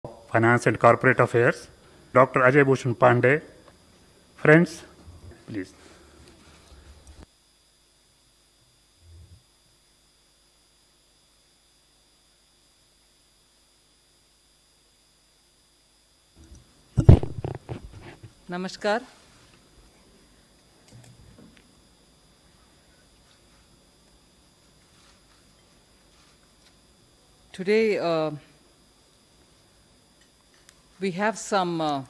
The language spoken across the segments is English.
Finance and Corporate Affairs, Dr. Ajay Bhushan Pandey. Friends, please. Namaskar. Today we have some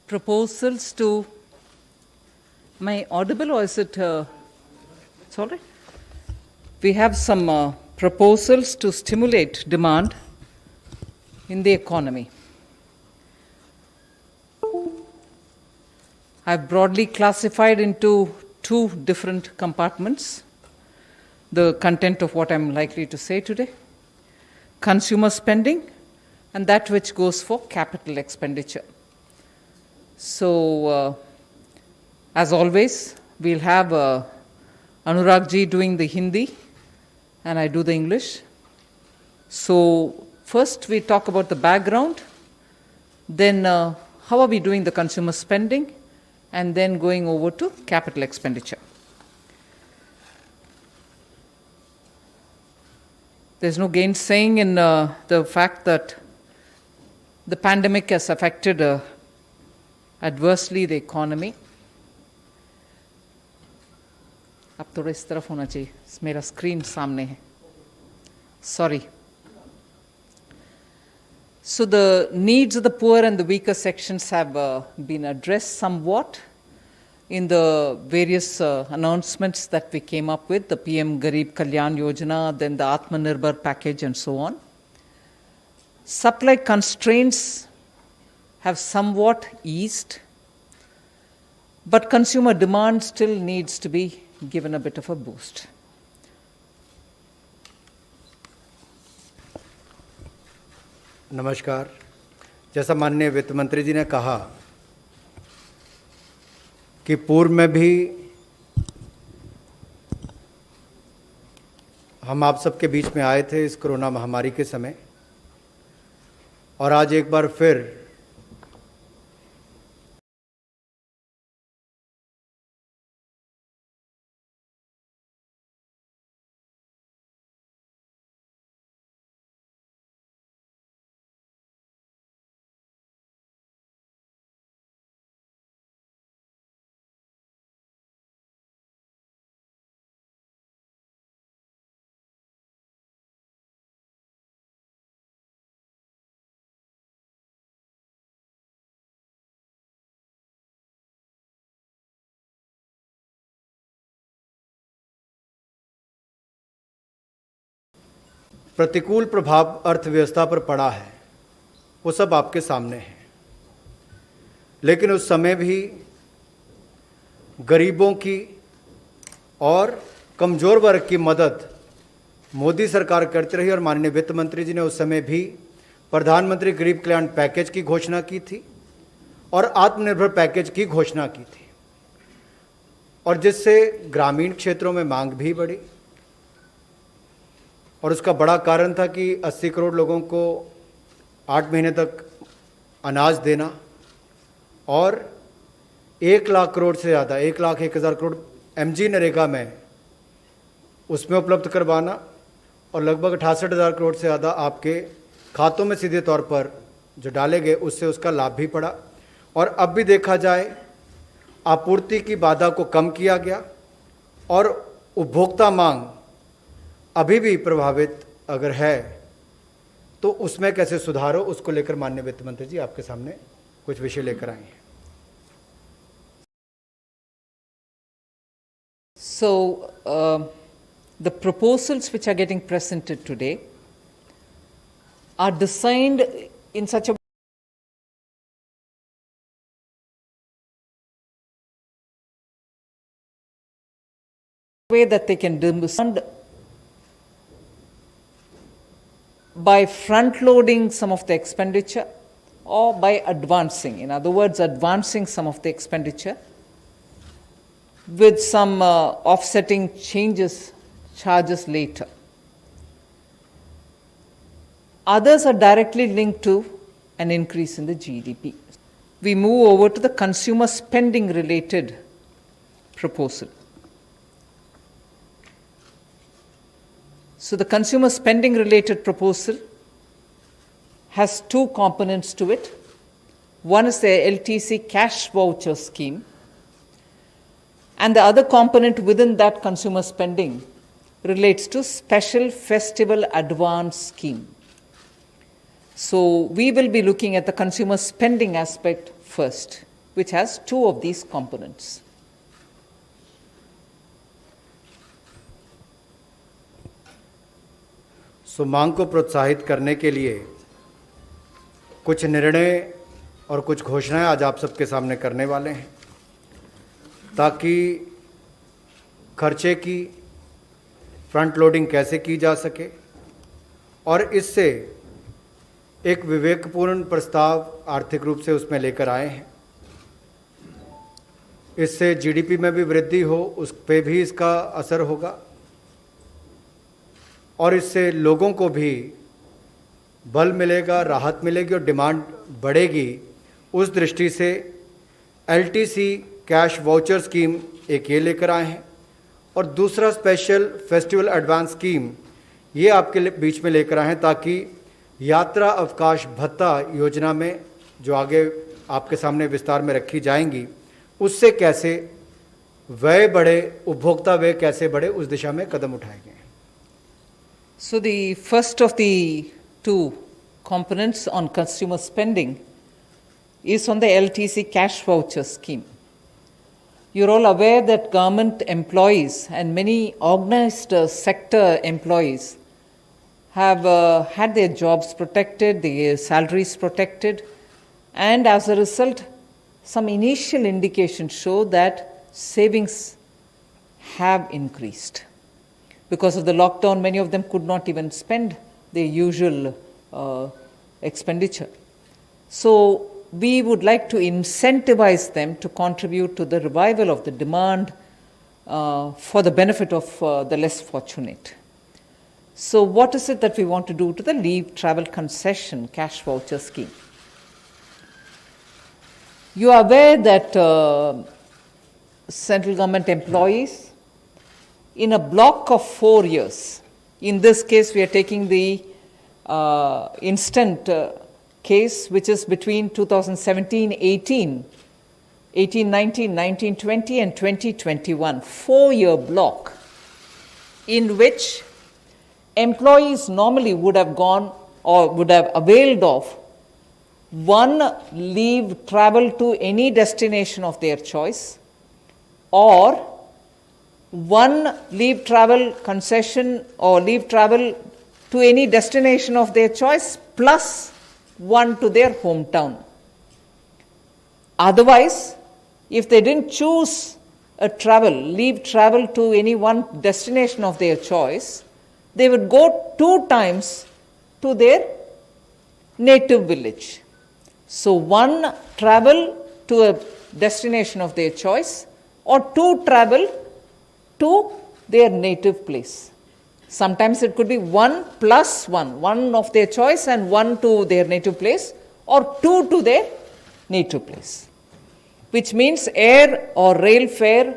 proposals to. Am I audible or is it? It's all right. We have some proposals to stimulate demand in the economy. I've broadly classified into two different compartments the content of what I'm likely to say today: consumer spending and that which goes for capital expenditure. So, as always, we'll have Anurag ji doing the Hindi and I do the English. So, first we talk about the background, then how are we doing the consumer spending, and then going over to capital expenditure. There's no gainsaying in the fact that the pandemic has affected adversely the economy. अब थोड़ा इस तरफ होना चाहिए, मेरा screen सामने है. Sorry. So the needs of the poor and the weaker sections have been addressed somewhat in the various announcements that we came up with, the PM Garib Kalyan Yojana, then the Atmanirbhar package and so on. Supply constraints have somewhat eased, but consumer demand still needs to be given a bit of a boost. नमस्कार. जैसा माननीय वित्त मंत्री जी ने कहा कि पूर्व में भी हम आप सबके बीच में आए थे इस कोरोना महामारी के समय, और आज एक बार फिर प्रतिकूल प्रभाव अर्थव्यवस्था पर पड़ा है, वो सब आपके सामने है. लेकिन उस समय भी गरीबों की और कमज़ोर वर्ग की मदद मोदी सरकार करती रही, और माननीय वित्त मंत्री जी ने उस समय भी प्रधानमंत्री गरीब कल्याण पैकेज की घोषणा की थी और आत्मनिर्भर पैकेज की घोषणा की थी, और जिससे ग्रामीण क्षेत्रों में मांग भी बढ़ी. और उसका बड़ा कारण था कि 80 करोड़ लोगों को 8 महीने तक अनाज देना और 1 लाख करोड़ से ज़्यादा 1,01,000 करोड़ MG नरेगा में उसमें उपलब्ध करवाना, और लगभग 68,000 करोड़ से ज़्यादा आपके खातों में सीधे तौर पर जो डाले गए, उससे उसका लाभ भी पड़ा. और अब भी देखा जाए आपूर्ति की बाधा को कम किया गया, और उपभोक्ता मांग अभी भी प्रभावित अगर है तो उसमें कैसे सुधार हो, उसको लेकर माननीय वित्त मंत्री जी आपके सामने कुछ विषय लेकर आए हैं. So, the proposals which are getting presented today are designed in such a way that they can demand by front-loading some of the expenditure or by advancing, in other words, advancing some of the expenditure with some offsetting charges later. Others are directly linked to an increase in the GDP. We move over to the consumer spending related proposal. So the consumer spending related proposal has two components to it. One is the LTC cash voucher scheme, and the other component within that consumer spending relates to special festival advance scheme. So we will be looking at the consumer spending aspect first, which has two of these components. सो मांग को प्रोत्साहित करने के लिए कुछ निर्णय और कुछ घोषणाएं आज आप सबके सामने करने वाले हैं, ताकि खर्चे की फ्रंट लोडिंग कैसे की जा सके और इससे एक विवेकपूर्ण प्रस्ताव आर्थिक रूप से उसमें लेकर आए हैं। इससे जीडीपी में भी वृद्धि हो, उस पे भी इसका असर होगा और इससे लोगों को भी बल मिलेगा, राहत मिलेगी और डिमांड बढ़ेगी। उस दृष्टि से एलटीसी कैश वाउचर स्कीम एक ये लेकर आए हैं और दूसरा स्पेशल फेस्टिवल एडवांस स्कीम ये आपके बीच में लेकर आए हैं, ताकि यात्रा अवकाश भत्ता योजना में जो आगे आपके सामने विस्तार में रखी जाएंगी, उससे कैसे व्यय बढ़े, उपभोक्ता व्यय कैसे बढ़े, उस दिशा में कदम उठाए गए हैं। So the first of the two components on consumer spending is on the LTC cash voucher scheme. You're all aware that government employees and many organized sector employees have had their jobs protected, their salaries protected, and as a result, some initial indications show that savings have increased. Because of the lockdown, many of them could not even spend their usual expenditure. So we would like to incentivize them to contribute to the revival of the demand for the benefit of the less fortunate. So what is it that we want to do to the leave travel concession cash voucher scheme? You are aware that central government employees in a block of 4 years, in this case we are taking the instant case which is between 2017-18, 18-19, 19-20 and 20-21, 4-year block in which employees normally would have gone or would have availed of one leave travel to any destination of their choice, or one leave travel concession or leave travel to any destination of their choice plus one to their hometown. Otherwise, if they didn't choose a leave travel to any one destination of their choice, they would go 2 times to their native village. So one travel to a destination of their choice or 2 travel to their native place. Sometimes it could be 1 plus 1, 1 of their choice and 1 to their native place, or 2 to their native place, which means air or rail fare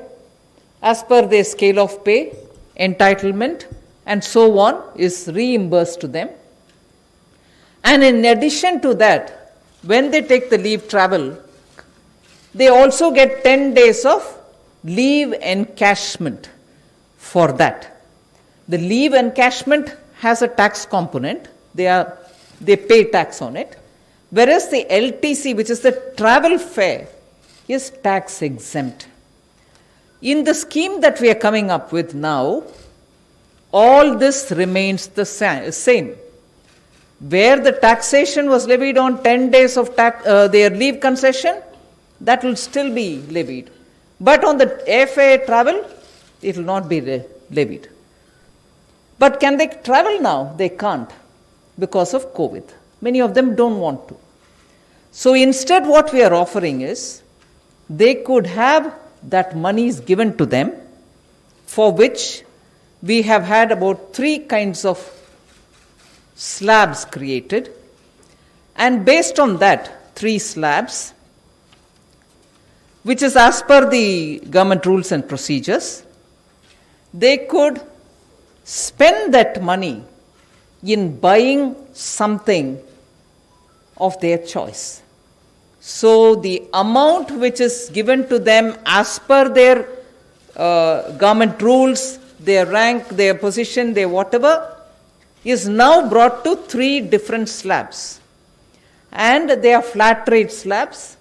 as per their scale of pay, entitlement and so on is reimbursed to them. And in addition to that, when they take the leave travel, they also get 10 days of leave encashment for that. The leave encashment has a tax component. They pay tax on it. Whereas the LTC, which is the travel fare, is tax exempt. In the scheme that we are coming up with now, all this remains the same. Where the taxation was levied on 10 days of their leave concession, that will still be levied. But on the airfare travel, it will not be levied. But can they travel now? They can't because of COVID. Many of them don't want to. So instead what we are offering is, they could have that money is given to them, for which we have had about 3 kinds of slabs created, and based on that, 3 slabs, which is as per the government rules and procedures, they could spend that money in buying something of their choice. So the amount which is given to them as per their government rules, their rank, their position, their whatever, is now brought to 3 different slabs. And they are flat rate slabs,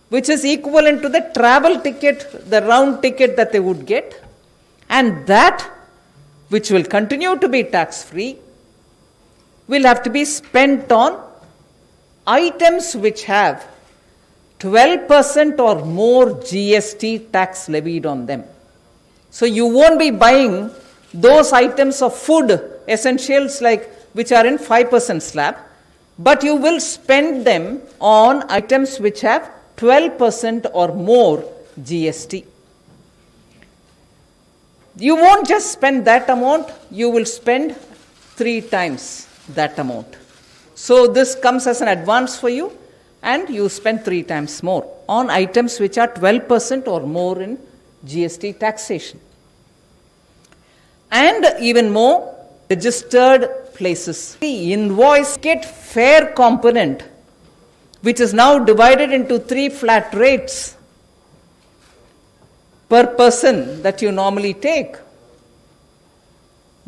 which is equivalent to the travel ticket, the round ticket that they would get, and that which will continue to be tax-free will have to be spent on items which have 12% or more GST tax levied on them. So you won't be buying those items of food, essentials like which are in 5% slab, but you will spend them on items which have 12% or more GST. You won't just spend that amount, you will spend 3 times that amount. So this comes as an advance for you, and you spend 3 times more on items which are 12% or more in GST taxation. And even more, registered places. The invoice get fare component, which is now divided into 3 flat rates per person that you normally take,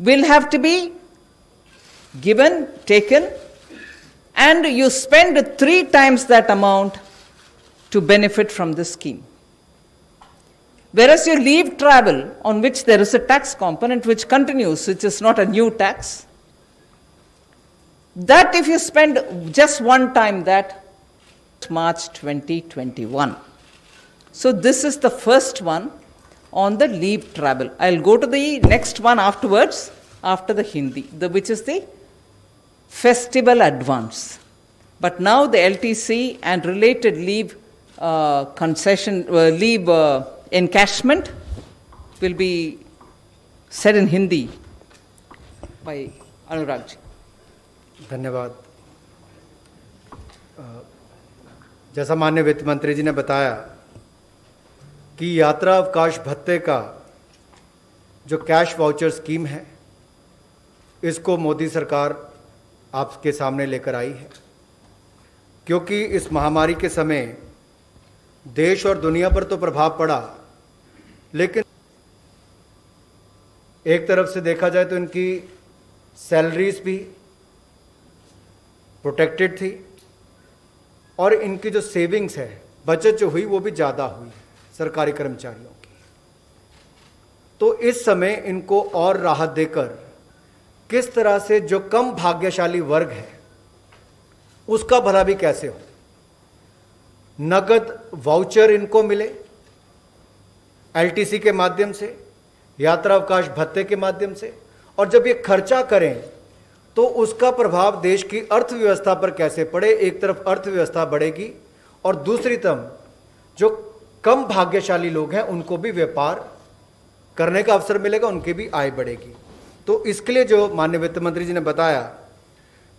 will have to be given, taken, and you spend 3 times that amount to benefit from this scheme. Whereas you leave travel, on which there is a tax component which continues, which is not a new tax, that if you spend just one time that, March 2021. So this is the first one on the leave travel. I'll go to the next one afterwards, after the Hindi, which is the festival advance. But now the LTC and related leave leave encashment will be said in Hindi by Anurag ji. धन्यवाद। जैसा माननीय वित्त मंत्री जी ने बताया कि यात्रा अवकाश भत्ते का जो कैश वाउचर स्कीम है, इसको मोदी सरकार आपके सामने लेकर आई है, क्योंकि इस महामारी के समय देश और दुनिया पर तो प्रभाव पड़ा, लेकिन एक तरफ से देखा जाए तो इनकी सैलरीज भी प्रोटेक्टेड थी और इनकी जो सेविंग्स है, बचत जो हुई वो भी ज़्यादा हुई सरकारी कर्मचारियों की। तो इस समय इनको और राहत देकर किस तरह से जो कम भाग्यशाली वर्ग है उसका भला भी कैसे हो, नगद वाउचर इनको मिले एलटीसी के माध्यम से, यात्रा अवकाश भत्ते के माध्यम से, और जब ये खर्चा करें तो उसका प्रभाव देश की अर्थव्यवस्था पर कैसे पड़े। एक तरफ अर्थव्यवस्था बढ़ेगी और दूसरी तरफ जो कम भाग्यशाली लोग हैं उनको भी व्यापार करने का अवसर मिलेगा, उनकी भी आय बढ़ेगी। तो इसके लिए जो माननीय वित्त मंत्री जी ने बताया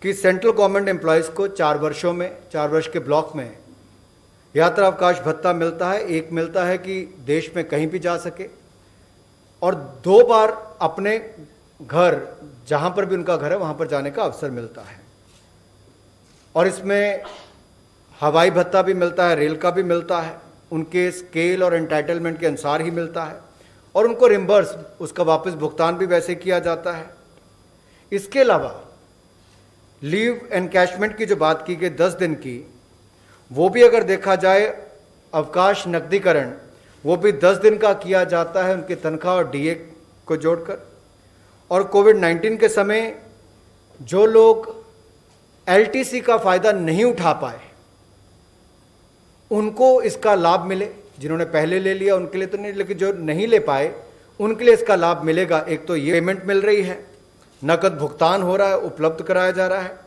कि सेंट्रल गवर्नमेंट एम्प्लॉयज़ को 4 वर्षों में, 4 वर्ष के ब्लॉक में यात्रा अवकाश भत्ता मिलता है। एक मिलता है कि देश में कहीं भी जा सके, और 2 बार अपने घर, जहां पर भी उनका घर है वहां पर जाने का अवसर मिलता है। और इसमें हवाई भत्ता भी मिलता है, रेल का भी मिलता है, उनके स्केल और एंटाइटलमेंट के अनुसार ही मिलता है, और उनको रिम्बर्स, उसका वापस भुगतान भी वैसे किया जाता है। इसके अलावा लीव एनकैशमेंट की जो बात की गई 10 दिन की, वो भी अगर देखा जाए अवकाश नकदीकरण, वो भी 10 दिन का किया जाता है उनकी तनख्वाह और डीए को जोड़कर। और कोविड-19 के समय जो लोग एलटीसी का फ़ायदा नहीं उठा पाए उनको इसका लाभ मिले। जिन्होंने पहले ले लिया उनके लिए तो नहीं, लेकिन जो नहीं ले पाए उनके लिए इसका लाभ मिलेगा। एक तो ये पेमेंट मिल रही है, नकद भुगतान हो रहा है, उपलब्ध कराया जा रहा है।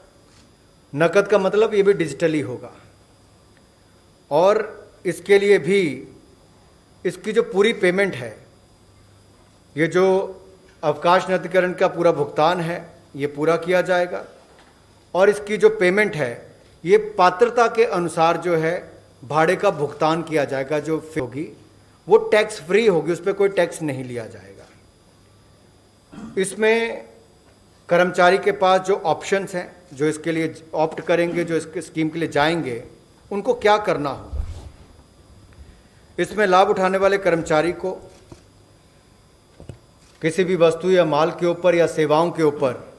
नकद का मतलब ये भी डिजिटली होगा, और इसके लिए भी इसकी जो पूरी पेमेंट है, ये जो अवकाश नकदीकरण का पूरा भुगतान है, ये पूरा किया जाएगा। और इसकी जो पेमेंट है ये पात्रता के अनुसार जो है भाड़े का भुगतान किया जाएगा। जो होगी वो टैक्स फ्री होगी, उस पर कोई टैक्स नहीं लिया जाएगा। इसमें कर्मचारी के पास जो ऑप्शंस हैं, जो इसके लिए ऑप्ट करेंगे, जो इसके स्कीम के लिए जाएंगे, उनको क्या करना होगा। इसमें लाभ उठाने वाले कर्मचारी को किसी भी वस्तु या माल के ऊपर या सेवाओं के ऊपर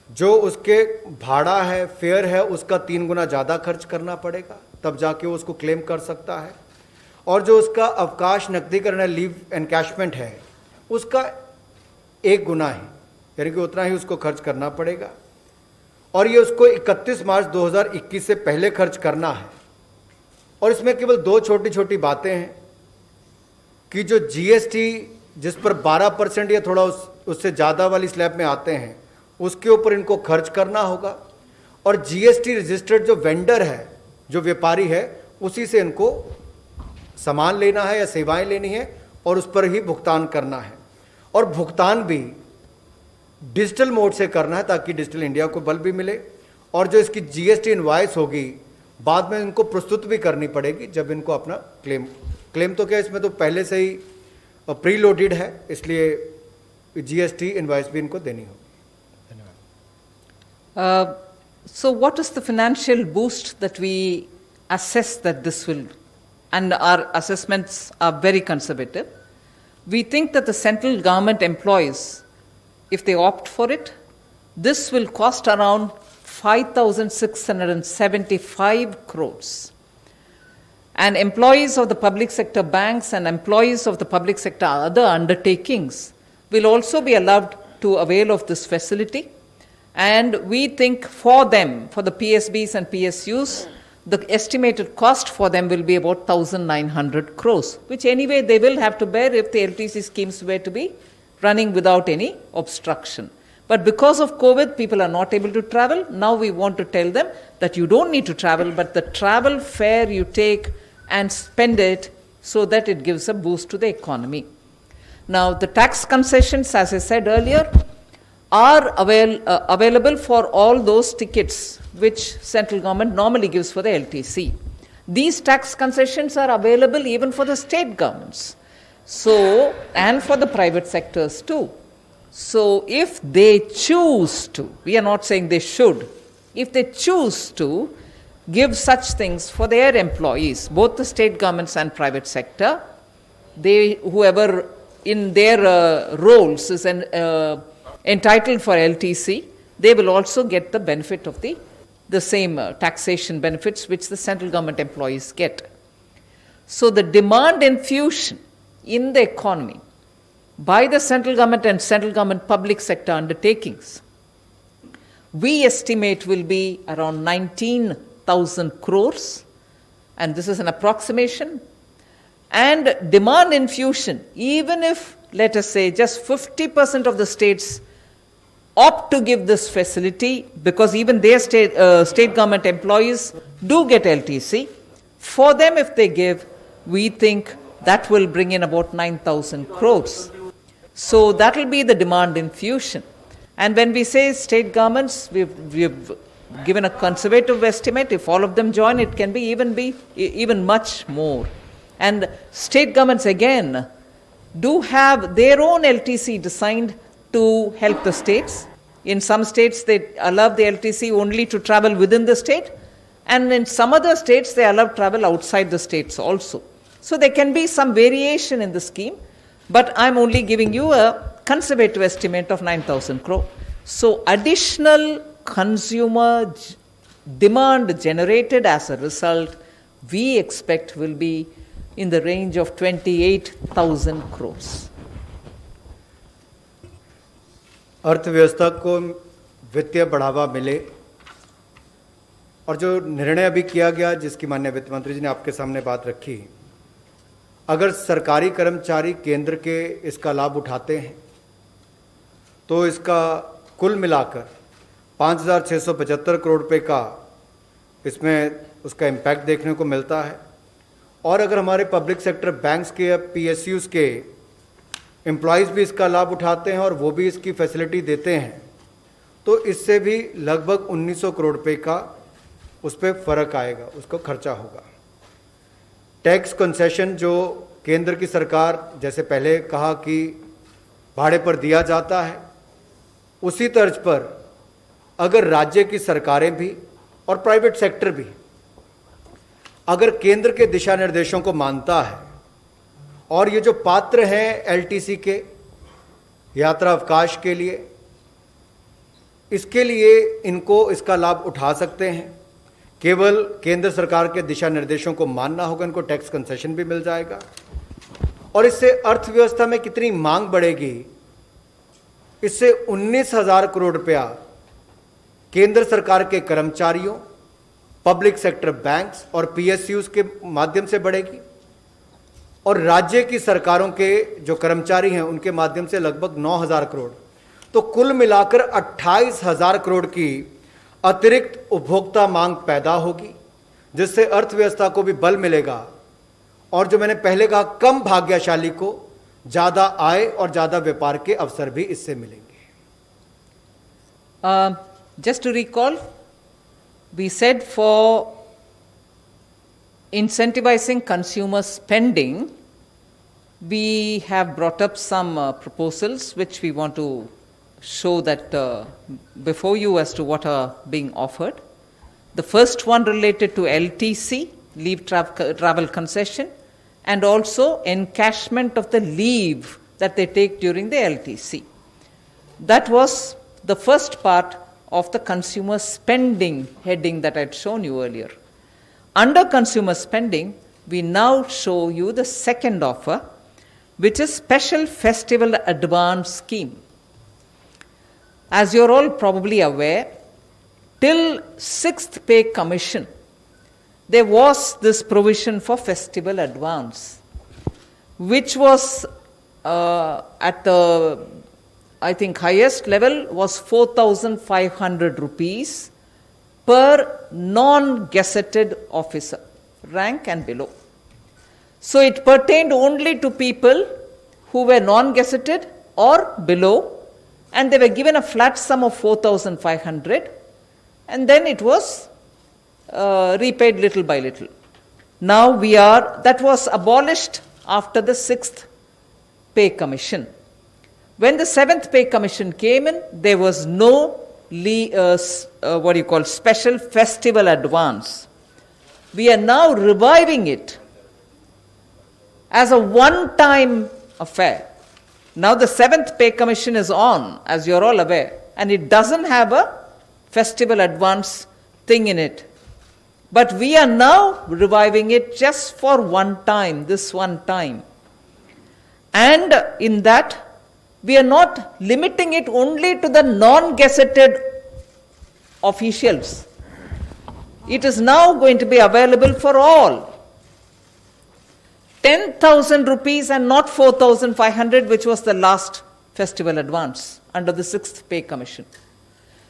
जो उसके भाड़ा है, फेयर है, उसका 3 गुना ज़्यादा खर्च करना पड़ेगा, तब जाके वो उसको क्लेम कर सकता है। और जो उसका अवकाश नकदीकरण है, लीव एनकैशमेंट है, उसका 1 गुना है, यानी कि उतना ही उसको खर्च करना पड़ेगा। और ये उसको 31 मार्च 2021 से पहले खर्च करना है। और इसमें केवल 2 छोटी छोटी बातें हैं कि जो जीएसटी जिस पर 12% या थोड़ा उससे ज़्यादा वाली स्लैब में आते हैं, उसके ऊपर इनको खर्च करना होगा। और जीएसटी रजिस्टर्ड जो वेंडर है, जो व्यापारी है, उसी से इनको सामान लेना है या सेवाएं लेनी है और उस पर ही भुगतान करना है। और भुगतान भी डिजिटल मोड से करना है ताकि डिजिटल इंडिया को बल भी मिले। और जो इसकी जीएसटी इनवॉइस होगी बाद में इनको प्रस्तुत भी करनी पड़ेगी जब इनको अपना क्लेम तो क्या, इसमें तो पहले से ही प्री लोडेड है, इसलिए जीएसटी इनवॉइस भी इनको देनी होगी। So what is the financial boost that we assess that this will, and our assessments are very conservative. We think that the central government employees, if they opt for it, this will cost around 5,675 crores. And employees of the public sector banks and employees of the public sector other undertakings will also be allowed to avail of this facility. And we think for them, for the PSBs and PSUs, the estimated cost for them will be about 1,900 crores, which anyway they will have to bear if the LTC schemes were to be running without any obstruction. But because of COVID, people are not able to travel. Now we want to tell them that you don't need to travel, but the travel fare you take and spend it so that it gives a boost to the economy. Now, the tax concessions, as I said earlier, are available for all those tickets which central government normally gives for the LTC. These tax concessions are available even for the state governments, so, and for the private sectors too. So if they choose to, we are not saying they should, if they choose to give such things for their employees, both the state governments and private sector, they, whoever in their roles is entitled for LTC, they will also get the benefit of the same taxation benefits which the central government employees get. So the demand infusion in the economy by the central government and central government public sector undertakings, we estimate will be around 19,000 crores, and this is an approximation. And demand infusion, even if, let us say, just 50% of the states opt to give this facility, because even their state government employees do get LTC, for them if they give, we think that will bring in about 9,000 crores. So that will be the demand infusion. And when we say state governments, we've given a conservative estimate. If all of them join, it can be even much more. And state governments again do have their own LTC designed to help the states. In some states, they allow the LTC only to travel within the state, and in some other states, they allow travel outside the states also. So there can be some variation in the scheme, but I'm only giving you a conservative estimate of 9,000 crore. So additional consumer demand generated as a result, we expect will be in the range of 28,000 crores. अर्थव्यवस्था को वित्तीय बढ़ावा मिले, और जो निर्णय अभी किया गया, जिसकी माननीय वित्त मंत्री जी ने आपके सामने बात रखी, अगर सरकारी कर्मचारी केंद्र के इसका लाभ उठाते हैं तो इसका कुल मिलाकर 5,675 करोड़ रुपए का इसमें उसका इम्पैक्ट देखने को मिलता है। और अगर हमारे पब्लिक सेक्टर बैंक्स के या पीएसयूज़ के एम्प्लॉयज़ भी इसका लाभ उठाते हैं और वो भी इसकी फैसिलिटी देते हैं, तो इससे भी लगभग 1900 करोड़ रुपए का उस पर फर्क आएगा, उसको खर्चा होगा। टैक्स कंसेशन जो केंद्र की सरकार जैसे पहले कहा कि भाड़े पर दिया जाता है, उसी तर्ज पर अगर राज्य की सरकारें भी और प्राइवेट सेक्टर भी अगर केंद्र के दिशा निर्देशों को मानता है और ये जो पात्र हैं एलटीसी के यात्रा अवकाश के लिए, इसके लिए इनको इसका लाभ उठा सकते हैं। केवल केंद्र सरकार के दिशा निर्देशों को मानना होगा, इनको टैक्स कंसेशन भी मिल जाएगा। और इससे अर्थव्यवस्था में कितनी मांग बढ़ेगी, इससे 19,000 करोड़ रुपया केंद्र सरकार के कर्मचारियों, पब्लिक सेक्टर बैंक्स और पीएसयूज के माध्यम से बढ़ेगी और राज्य की सरकारों के जो कर्मचारी हैं उनके माध्यम से लगभग 9,000 करोड़। तो कुल मिलाकर 28,000 करोड़ की अतिरिक्त उपभोक्ता मांग पैदा होगी, जिससे अर्थव्यवस्था को भी बल मिलेगा और जो मैंने पहले कहा, कम भाग्यशाली को ज्यादा आय और ज्यादा व्यापार के अवसर भी इससे मिलेंगे। Just to recall, we said for incentivizing consumer spending, we have brought up some proposals which we want to show that before you as to what are being offered. The first one related to LTC, leave travel concession, and also encashment of the leave that they take during the LTC. That was the first part of the consumer spending heading that I had shown you earlier. Under consumer spending, we now show you the second offer, which is special festival advance scheme. As you're all probably aware, till 6th pay commission, there was this provision for festival advance, which was at the, I think, highest level was 4,500 rupees per non-gazetted officer, rank and below. So it pertained only to people who were non-gazetted or below, and they were given a flat sum of 4,500, and then it was repaid little by little. Now that was abolished after the 6th pay commission. When the 7th pay commission came in, there was no special festival advance. We are now reviving it as a one-time affair. Now the 7th pay commission is on, as you're all aware, and it doesn't have a festival advance thing in it. But we are now reviving it just for one time, this one time. And in that, we are not limiting it only to the non-gazetted officials. It is now going to be available for all. 10,000 rupees and not 4,500, which was the last festival advance under the 6th pay commission.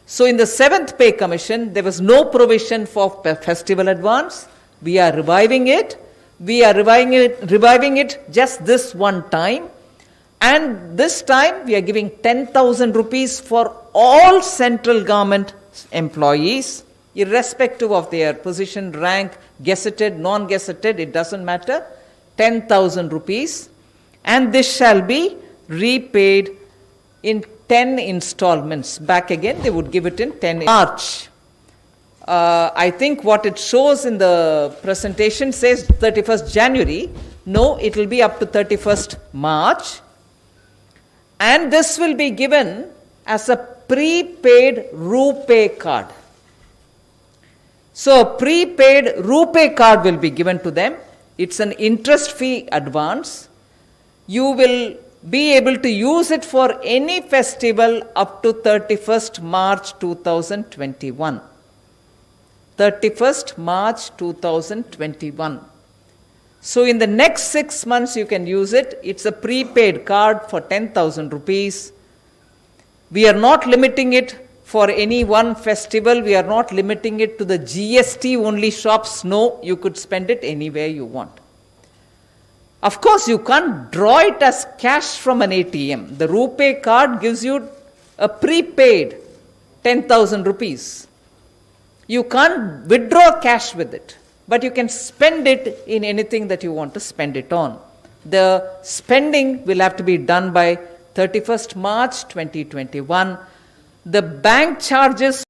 So in the 7th pay commission, there was no provision for festival advance. We are reviving it. We are reviving it just this one time. And this time, we are giving 10,000 rupees for all central government employees, irrespective of their position, rank, gazetted, non-gazetted, it doesn't matter. 10,000 rupees, and this shall be repaid in 10 installments. Back again, they would give it in 10 March. I think what it shows in the presentation says 31st January. No, it will be up to 31st March. And this will be given as a prepaid RuPay card. So a prepaid RuPay card will be given to them. It's an interest-free advance. You will be able to use it for any festival up to 31st March 2021. 31st March 2021. So in the next 6 months you can use it. It's a prepaid card for 10,000 rupees. We are not limiting it for any one festival. We are not limiting it to the GST only shops. No, you could spend it anywhere you want. Of course, you can't draw it as cash from an ATM. The RuPay card gives you a prepaid 10,000 rupees. You can't withdraw cash with it, but you can spend it in anything that you want to spend it on. The spending will have to be done by 31st March 2021. The bank charges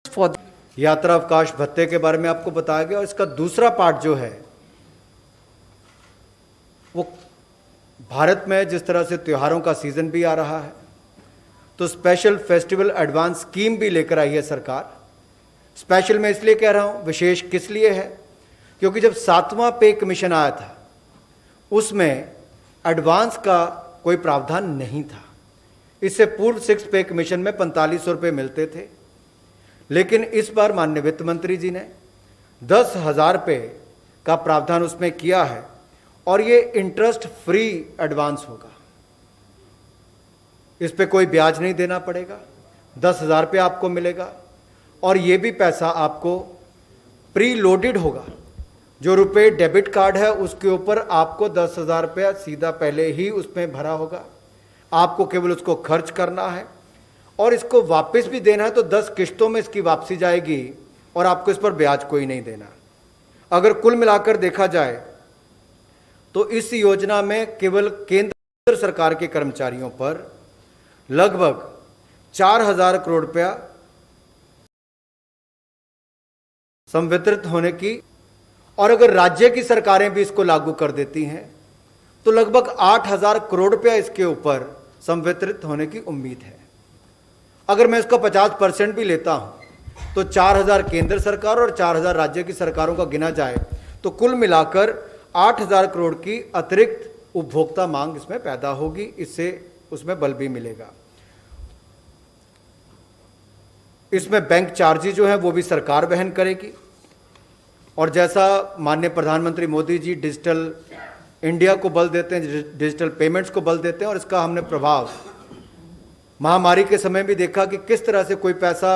for the यात्रा अवकाश भत्ते के बारे में आपको बताया गया, और इसका दूसरा पार्ट जो है वो भारत में जिस तरह से त्योहारों का सीजन भी आ रहा है, तो स्पेशल फेस्टिवल एडवांस स्कीम भी लेकर आई है सरकार। स्पेशल मैं इसलिए कह रहा हूं, विशेष किस लिए है, क्योंकि जब 7वां पे कमीशन आया था उसमें एडवांस का कोई प्रावधान नहीं था। इससे पूर्व 6 पे कमीशन में 4500 रुपये मिलते थे, लेकिन इस बार माननीय वित्त मंत्री जी ने 10,000 रुपये का प्रावधान उसमें किया है, और ये इंटरेस्ट फ्री एडवांस होगा। इस पे कोई ब्याज नहीं देना पड़ेगा, 10,000 रुपये आपको मिलेगा, और ये भी पैसा आपको प्री लोडेड होगा। जो रुपए डेबिट कार्ड है उसके ऊपर आपको 10,000 रुपया सीधा पहले ही उसमें भरा होगा, आपको केवल उसको खर्च करना है, और इसको वापस भी देना है तो 10 किश्तों में इसकी वापसी जाएगी, और आपको इस पर ब्याज कोई नहीं देना। अगर कुल मिलाकर देखा जाए तो इस योजना में केवल केंद्र सरकार के कर्मचारियों पर लगभग 4,000 करोड़ रुपया संवितरित होने की, और अगर राज्य की सरकारें भी इसको लागू कर देती हैं तो लगभग 8,000 करोड़ रुपया इसके ऊपर संवितरित होने की उम्मीद है। अगर मैं इसका 50% भी लेता हूं तो 4,000 केंद्र सरकार और 4,000 राज्य की सरकारों का गिना जाए तो कुल मिलाकर 8,000 करोड़ की अतिरिक्त उपभोक्ता मांग इसमें पैदा होगी। इससे उसमें बल भी मिलेगा। इसमें बैंक चार्जेज जो है वो भी सरकार वहन करेगी, और जैसा माननीय प्रधानमंत्री मोदी जी डिजिटल इंडिया को बल देते हैं, डिजिटल पेमेंट्स को बल देते हैं, और इसका हमने प्रभाव महामारी के समय भी देखा कि किस तरह से कोई पैसा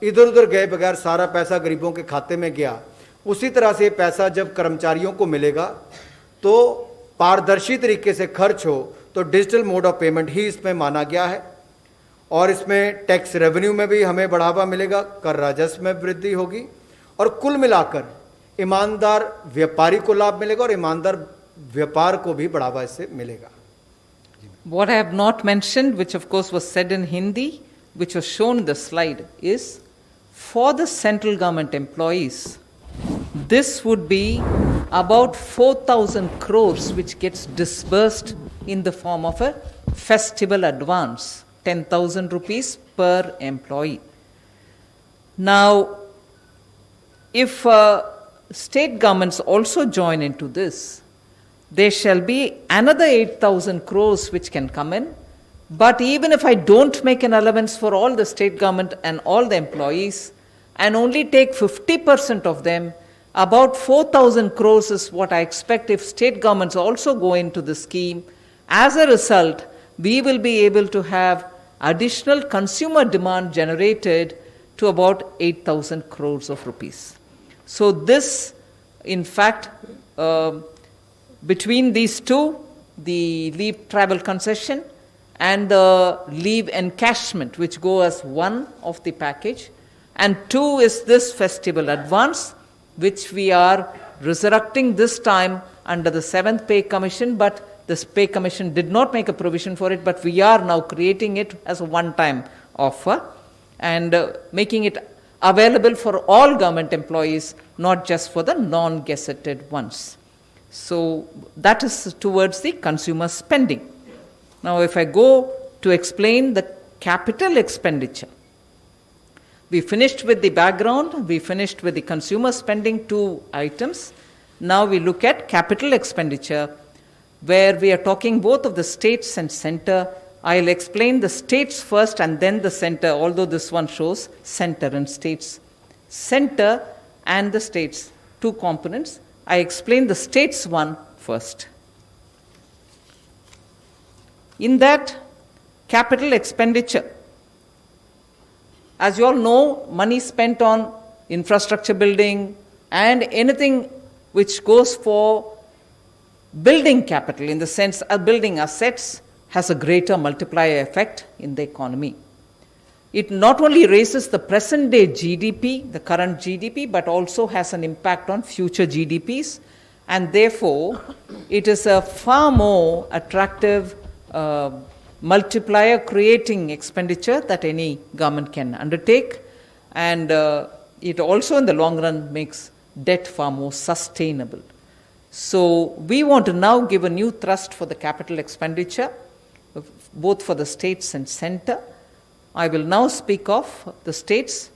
इधर उधर गए बगैर सारा पैसा गरीबों के खाते में गया। उसी तरह से पैसा जब कर्मचारियों को मिलेगा तो पारदर्शी तरीके से खर्च हो, तो डिजिटल मोड ऑफ पेमेंट ही इसमें माना गया है, और इसमें टैक्स रेवेन्यू में भी हमें बढ़ावा मिलेगा, कर राजस्व में वृद्धि होगी, और कुल मिलाकर ईमानदार व्यापारी को लाभ मिलेगा और ईमानदार व्यापार को भी बढ़ावा इससे मिलेगा। What I have not mentioned, which of course was said in Hindi, which was shown in the slide, is for the central government employees, this would be about 4,000 crores which gets disbursed in the form of a festival advance, 10,000 rupees per employee. Now, if state governments also join into this, there shall be another 8,000 crores which can come in. But even if I don't make an allowance for all the state government and all the employees, and only take 50% of them, about 4,000 crores is what I expect if state governments also go into the scheme. As a result, we will be able to have additional consumer demand generated to about 8,000 crores of rupees. So this, in fact, between these two, the leave travel concession and the leave encashment, which go as one of the package, and two is this festival advance, which we are resurrecting this time under the 7th Pay Commission, but this Pay Commission did not make a provision for it, but we are now creating it as a one-time offer and making it available for all government employees, not just for the non-gazetted ones. So that is towards the consumer spending. Now, if I go to explain the capital expenditure, we finished with the background, we finished with the consumer spending, two items. Now we look at capital expenditure, where we are talking both of the states and center. I'll explain the states first and then the center, although this one shows center and states. Center and the states, two components. I explain the states one first. In that, capital expenditure. As you all know, money spent on infrastructure building and anything which goes for building capital, in the sense of building assets, has a greater multiplier effect in the economy. It not only raises the present day GDP, the current GDP, but also has an impact on future GDPs, and therefore it is a far more attractive multiplier creating expenditure that any government can undertake, and it also in the long run makes debt far more sustainable. So we want to now give a new thrust for the capital expenditure, both for the states and center. I will now speak of the states.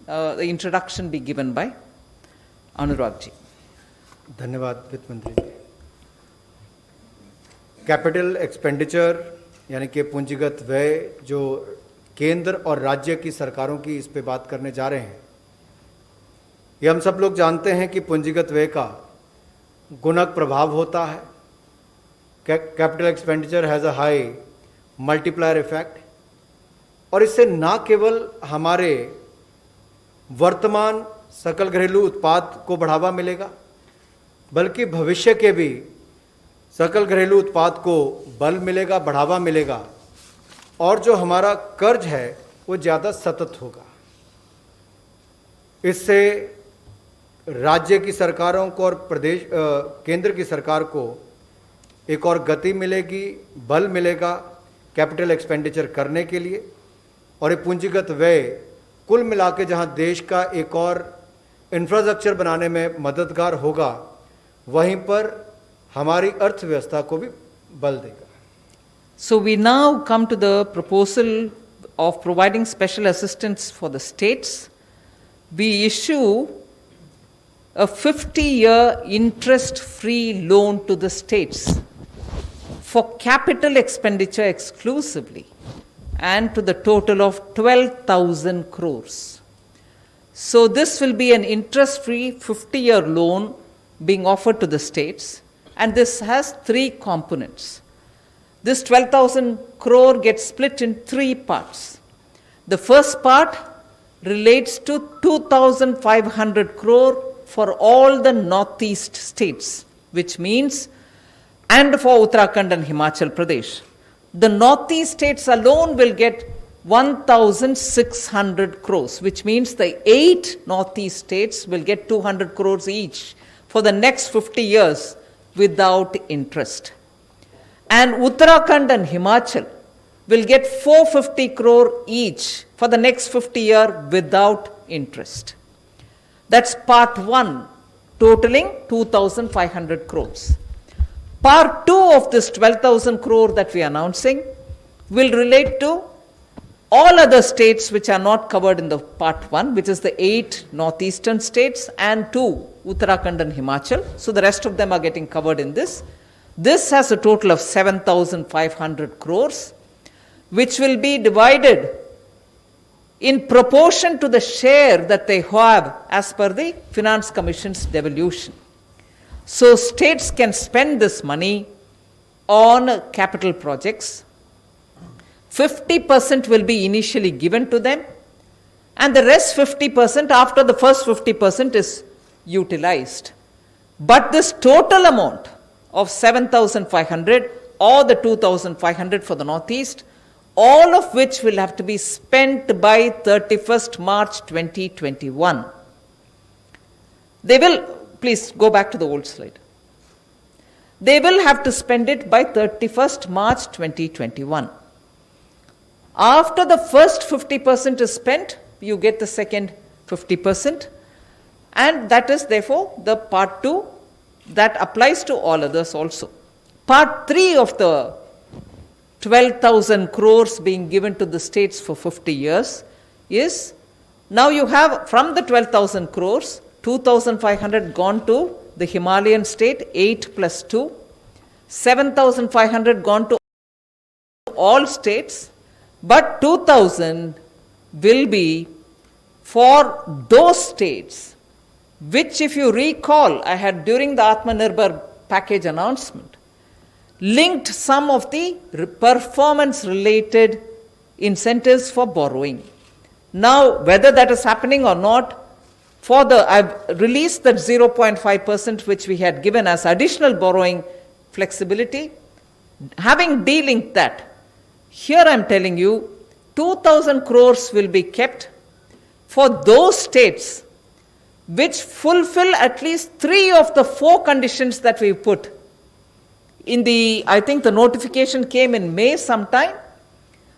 The introduction be given by Anurag ji. धन्यवाद वित्त मंत्री जी। Capital expenditure यानी कि पूंजीगत व्यय जो केंद्र और राज्य की सरकारों की इस पे बात करने जा रहे हैं, ये हम सब लोग जानते हैं कि पूंजीगत व्यय का गुणक प्रभाव होता है। Capital expenditure has a high multiplier effect, और इससे ना केवल हमारे वर्तमान सकल घरेलू उत्पाद को बढ़ावा मिलेगा, बल्कि भविष्य के भी सकल घरेलू उत्पाद को बल मिलेगा, बढ़ावा मिलेगा, और जो हमारा कर्ज है वो ज़्यादा सतत होगा। इससे राज्य की सरकारों को और केंद्र की सरकार को एक और गति मिलेगी, बल मिलेगा कैपिटल एक्सपेंडिचर करने के लिए, और ये पूंजीगत व्यय कुल मिला के जहाँ देश का एक और इंफ्रास्ट्रक्चर बनाने में मददगार होगा, वहीं पर हमारी अर्थव्यवस्था को भी बल देगा। So we now come to the proposal of providing special assistance for the states. We issue a 50-year interest-free loan to the states for capital expenditure exclusively, and to the total of 12,000 crores. So this will be an interest-free 50-year loan being offered to the states, and this has three components. This 12,000 crore gets split in three parts. The first part relates to 2,500 crore for all the northeast states, which means, and for Uttarakhand and Himachal Pradesh. The northeast states alone will get 1,600 crores, which means the 8 northeast states will get 200 crores each for the next 50 years without interest. And Uttarakhand and Himachal will get 450 crore each for the next 50 years without interest. That's part 1, totaling 2,500 crores. Part 2 of this 12,000 crore that we are announcing will relate to all other states which are not covered in the part 1, which is the 8 northeastern states and 2 Uttarakhand and Himachal. So the rest of them are getting covered in this. This has a total of 7,500 crores, which will be divided in proportion to the share that they have as per the Finance Commission's devolution. So states can spend this money on capital projects. 50% will be initially given to them, and the rest 50% after the first 50% is utilized. But this total amount of 7,500 or the 2,500 for the Northeast, all of which will have to be spent by 31st March 2021. They will, please go back to the old slide. They will have to spend it by 31st March 2021. After the first 50% is spent, you get the second 50%, and that is therefore the part 2 that applies to all others also. Part 3 of the 12,000 crores being given to the states for 50 years is, now you have from the 12,000 crores, 2,500 gone to the Himalayan state, 8 plus 2, 7,500 gone to all states, but 2,000 will be for those states which, if you recall, I had during the Atmanirbhar package announcement, linked some of the performance-related incentives for borrowing. Now, whether that is happening or not, I've released that 0.5% which we had given as additional borrowing flexibility. Having delinked that, here I'm telling you, 2,000 crores will be kept for those states which fulfill at least 3 of the 4 conditions that we put. I think the notification came in May sometime,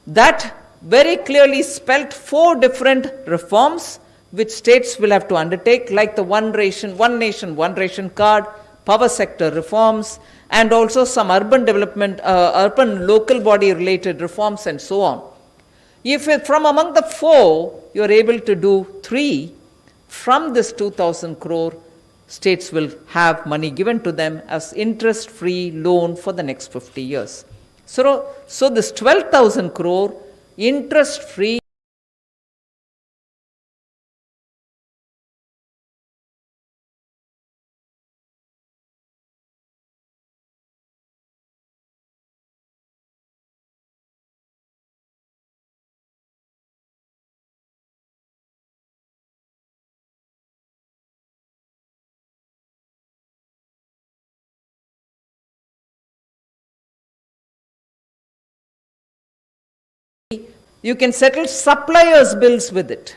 that very clearly spelt 4 different reforms which states will have to undertake, like the one nation, one ration card, power sector reforms, and also some urban development, urban local body related reforms and so on. If from among the 4, you are able to do 3, from this 2,000 crore, states will have money given to them as interest-free loan for the next 50 years. So this 12,000 crore interest-free you can settle suppliers' bills with it.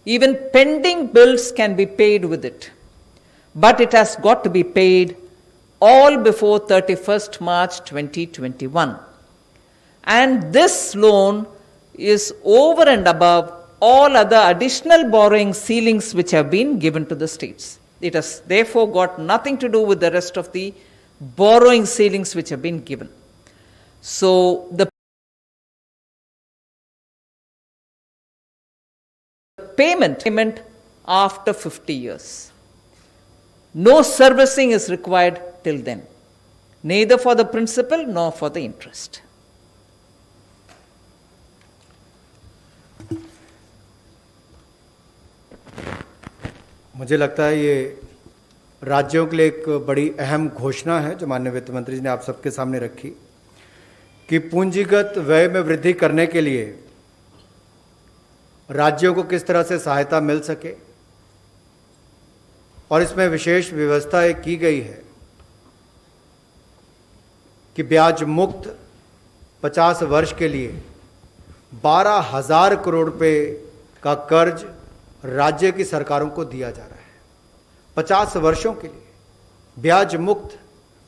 Even pending bills can be paid with it. But it has got to be paid all before 31st March 2021. And this loan is over and above all other additional borrowing ceilings which have been given to the states. It has therefore got nothing to do with the rest of the borrowing ceilings which have been given. So the payment after 50 years. No servicing is required till then, neither for the principal nor for the interest. मुझे लगता है ये राज्यों के लिए एक बड़ी अहम घोषणा है जो माननीय वित्त मंत्री जी ने आप सबके सामने रखी कि पूंजीगत व्यय में वृद्धि करने के लिए राज्यों को किस तरह से सहायता मिल सके, और इसमें विशेष व्यवस्था एक की गई है कि ब्याज मुक्त 50 वर्ष के लिए 12,000 करोड़ रुपए का कर्ज राज्य की सरकारों को दिया जा रहा है। 50 वर्षों के लिए ब्याज मुक्त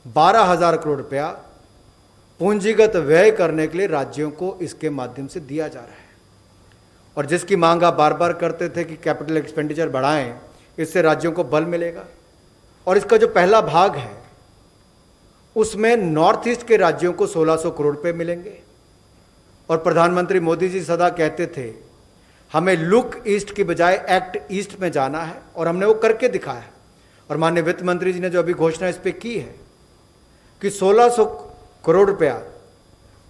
12,000 करोड़ रुपया पूंजीगत व्यय करने के लिए राज्यों को इसके माध्यम से दिया जा रहा है। और जिसकी मांग आप बार बार करते थे कि कैपिटल एक्सपेंडिचर बढ़ाएं, इससे राज्यों को बल मिलेगा। और इसका जो पहला भाग है उसमें नॉर्थ ईस्ट के राज्यों को 1,600 करोड़ रुपए मिलेंगे। और प्रधानमंत्री मोदी जी सदा कहते थे हमें लुक ईस्ट की बजाय एक्ट ईस्ट में जाना है, और हमने वो करके दिखाया। और माननीय वित्त मंत्री जी ने जो अभी घोषणा इस पर की है कि 1,600 करोड़ रुपया,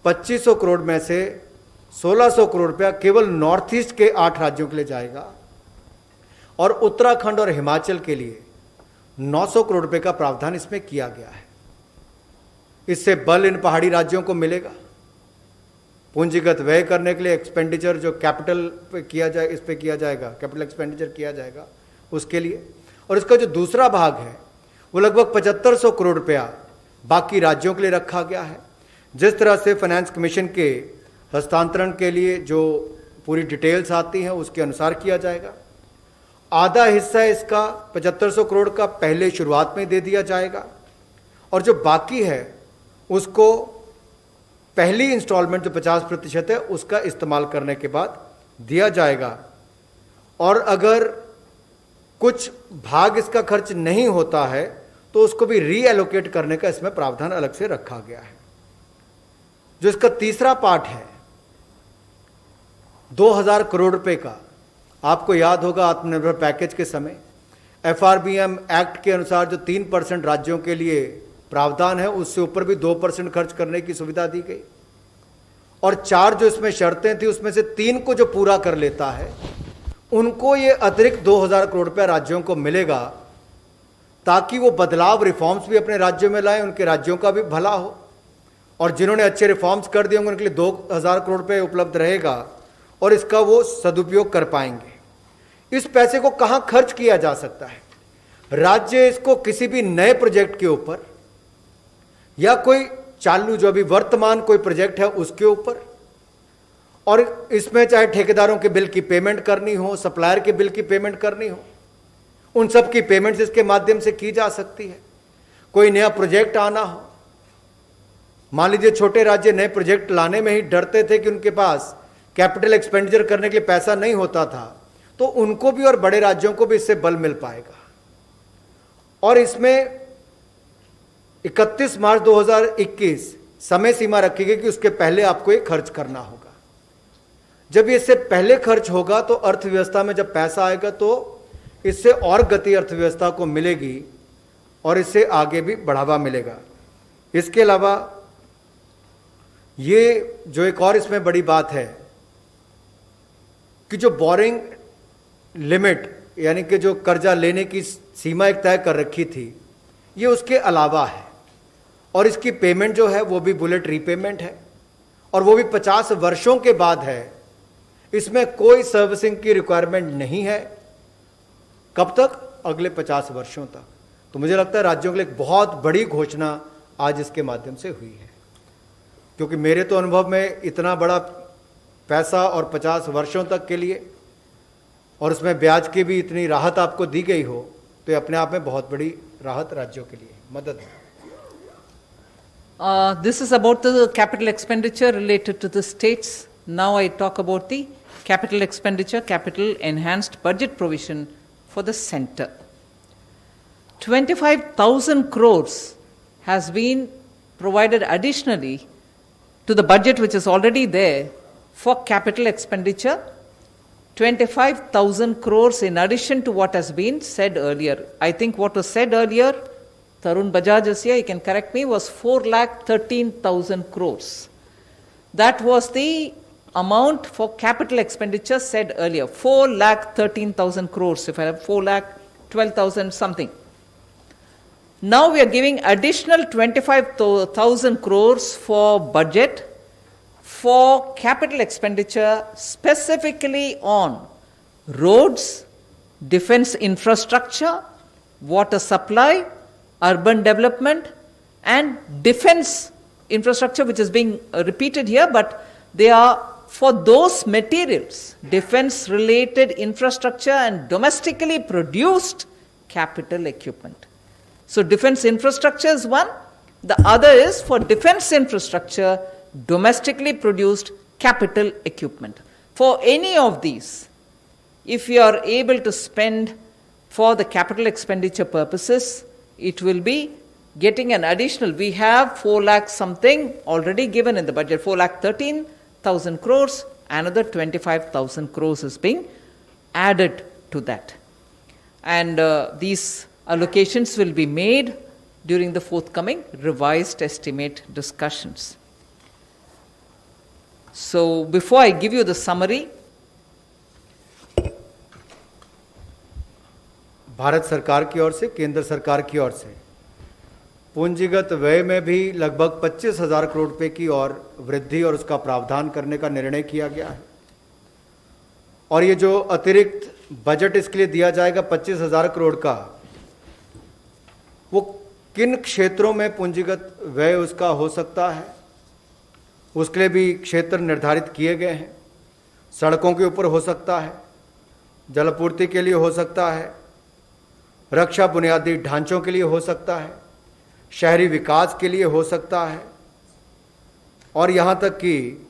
2,500 करोड़ में से 1,600 करोड़ रुपया केवल नॉर्थ ईस्ट के 8 राज्यों के लिए जाएगा, और उत्तराखंड और हिमाचल के लिए 900 करोड़ रुपए का प्रावधान इसमें किया गया है। इससे बल इन पहाड़ी राज्यों को मिलेगा पूंजीगत व्यय करने के लिए। एक्सपेंडिचर जो कैपिटल पे किया जाए, इस पे किया जाएगा, कैपिटल एक्सपेंडिचर किया जाएगा उसके लिए। और इसका जो दूसरा भाग है वो लगभग 7,500 करोड़ रुपया बाकी राज्यों के लिए रखा गया है। जिस तरह से फाइनेंस कमीशन के हस्तांतरण के लिए जो पूरी डिटेल्स आती हैं उसके अनुसार किया जाएगा। आधा हिस्सा इसका 7,500 करोड़ का पहले शुरुआत में दे दिया जाएगा, और जो बाकी है उसको पहली इंस्टॉलमेंट जो 50% है उसका इस्तेमाल करने के बाद दिया जाएगा। और अगर कुछ भाग इसका खर्च नहीं होता है तो उसको भी रीएलोकेट करने का इसमें प्रावधान अलग से रखा गया है। जो इसका तीसरा पार्ट है 2,000 करोड़ रुपए का, आपको याद होगा आत्मनिर्भर पैकेज के समय FRBM एक्ट के अनुसार जो 3% राज्यों के लिए प्रावधान है उससे ऊपर भी 2% खर्च करने की सुविधा दी गई। और 4 जो इसमें शर्तें थी उसमें से 3 को जो पूरा कर लेता है उनको ये अतिरिक्त 2,000 करोड़ रुपया राज्यों को मिलेगा, ताकि वो बदलाव रिफॉर्म्स भी अपने राज्यों में लाएं, उनके राज्यों का भी भला हो, और जिन्होंने अच्छे रिफॉर्म्स कर दिए होंगे उनके लिए 2000 करोड़ रुपए उपलब्ध रहेगा और इसका वो सदुपयोग कर पाएंगे। इस पैसे को कहां खर्च किया जा सकता है? राज्य इसको किसी भी नए प्रोजेक्ट के ऊपर या कोई चालू जो अभी वर्तमान कोई प्रोजेक्ट है उसके ऊपर, और इसमें चाहे ठेकेदारों के बिल की पेमेंट करनी हो, सप्लायर के बिल की पेमेंट करनी हो, उन सब की पेमेंट्स इसके माध्यम से की जा सकती है। कोई नया प्रोजेक्ट आना हो, मान लीजिए छोटे राज्य नए प्रोजेक्ट लाने में ही डरते थे कि उनके पास कैपिटल एक्सपेंडिचर करने के लिए पैसा नहीं होता था, तो उनको भी और बड़े राज्यों को भी इससे बल मिल पाएगा। और इसमें 31 मार्च 2021 समय सीमा रखी गई कि उसके पहले आपको ये खर्च करना होगा। जब ये इससे पहले खर्च होगा तो अर्थव्यवस्था में जब पैसा आएगा तो इससे और गति अर्थव्यवस्था को मिलेगी और इससे आगे भी बढ़ावा मिलेगा। इसके अलावा ये जो एक और इसमें बड़ी बात है कि जो बोरिंग लिमिट यानी कि जो कर्जा लेने की सीमा एक तय कर रखी थी, ये उसके अलावा है, और इसकी पेमेंट जो है वो भी बुलेट रीपेमेंट है, और वो भी 50 वर्षों के बाद है। इसमें कोई सर्विसिंग की रिक्वायरमेंट नहीं है। कब तक? अगले 50 वर्षों तक। तो मुझे लगता है राज्यों के लिए एक बहुत बड़ी घोषणा आज इसके माध्यम से हुई है, क्योंकि मेरे तो अनुभव में इतना बड़ा पैसा और 50 वर्षों तक के लिए, और उसमें ब्याज की भी इतनी राहत आपको दी गई हो, तो ये अपने आप में बहुत बड़ी राहत राज्यों के लिए मदद है। This is about the capital expenditure related to the states. Now I talk about the capital expenditure, capital enhanced budget provision for the center. 25,000 crores has been provided additionally to the budget which is already there for capital expenditure. 25,000 crores in addition to what has been said earlier. I think what was said earlier, Tarun Bajaj is here, he can correct me, was 4,13,000 crores. That was the amount for capital expenditure said earlier, 4,13,000 crores, if I have 4,12,000 something. Now we are giving additional 25,000 crores for budget for capital expenditure specifically on roads, defense infrastructure, water supply, urban development, and defense infrastructure, which is being repeated here, but they are for those materials, defense related infrastructure and domestically produced capital equipment. So defense infrastructure is one, the other is for defense infrastructure, domestically produced capital equipment. For any of these, if you are able to spend for the capital expenditure purposes, it will be getting an additional, we have 4 lakh something already given in the budget, 4,13,000 crores, another 25,000 crores is being added to that. And these allocations will be made during the forthcoming revised estimate discussions. So before I give you the summary, Bharat सरकार की ओर से, केंद्र सरकार की ओर से पूंजीगत व्यय में भी लगभग 25,000 करोड़ रुपए की और वृद्धि और उसका प्रावधान करने का निर्णय किया गया है। और ये जो अतिरिक्त बजट इसके लिए दिया जाएगा 25,000 करोड़ का, वो किन क्षेत्रों में पूंजीगत व्यय उसका हो सकता है, उसके लिए भी क्षेत्र निर्धारित किए गए हैं। सड़कों के ऊपर हो सकता है, जलापूर्ति के लिए हो सकता है, रक्षा बुनियादी ढांचों के लिए हो सकता है, शहरी विकास के लिए हो सकता है, और यहाँ तक कि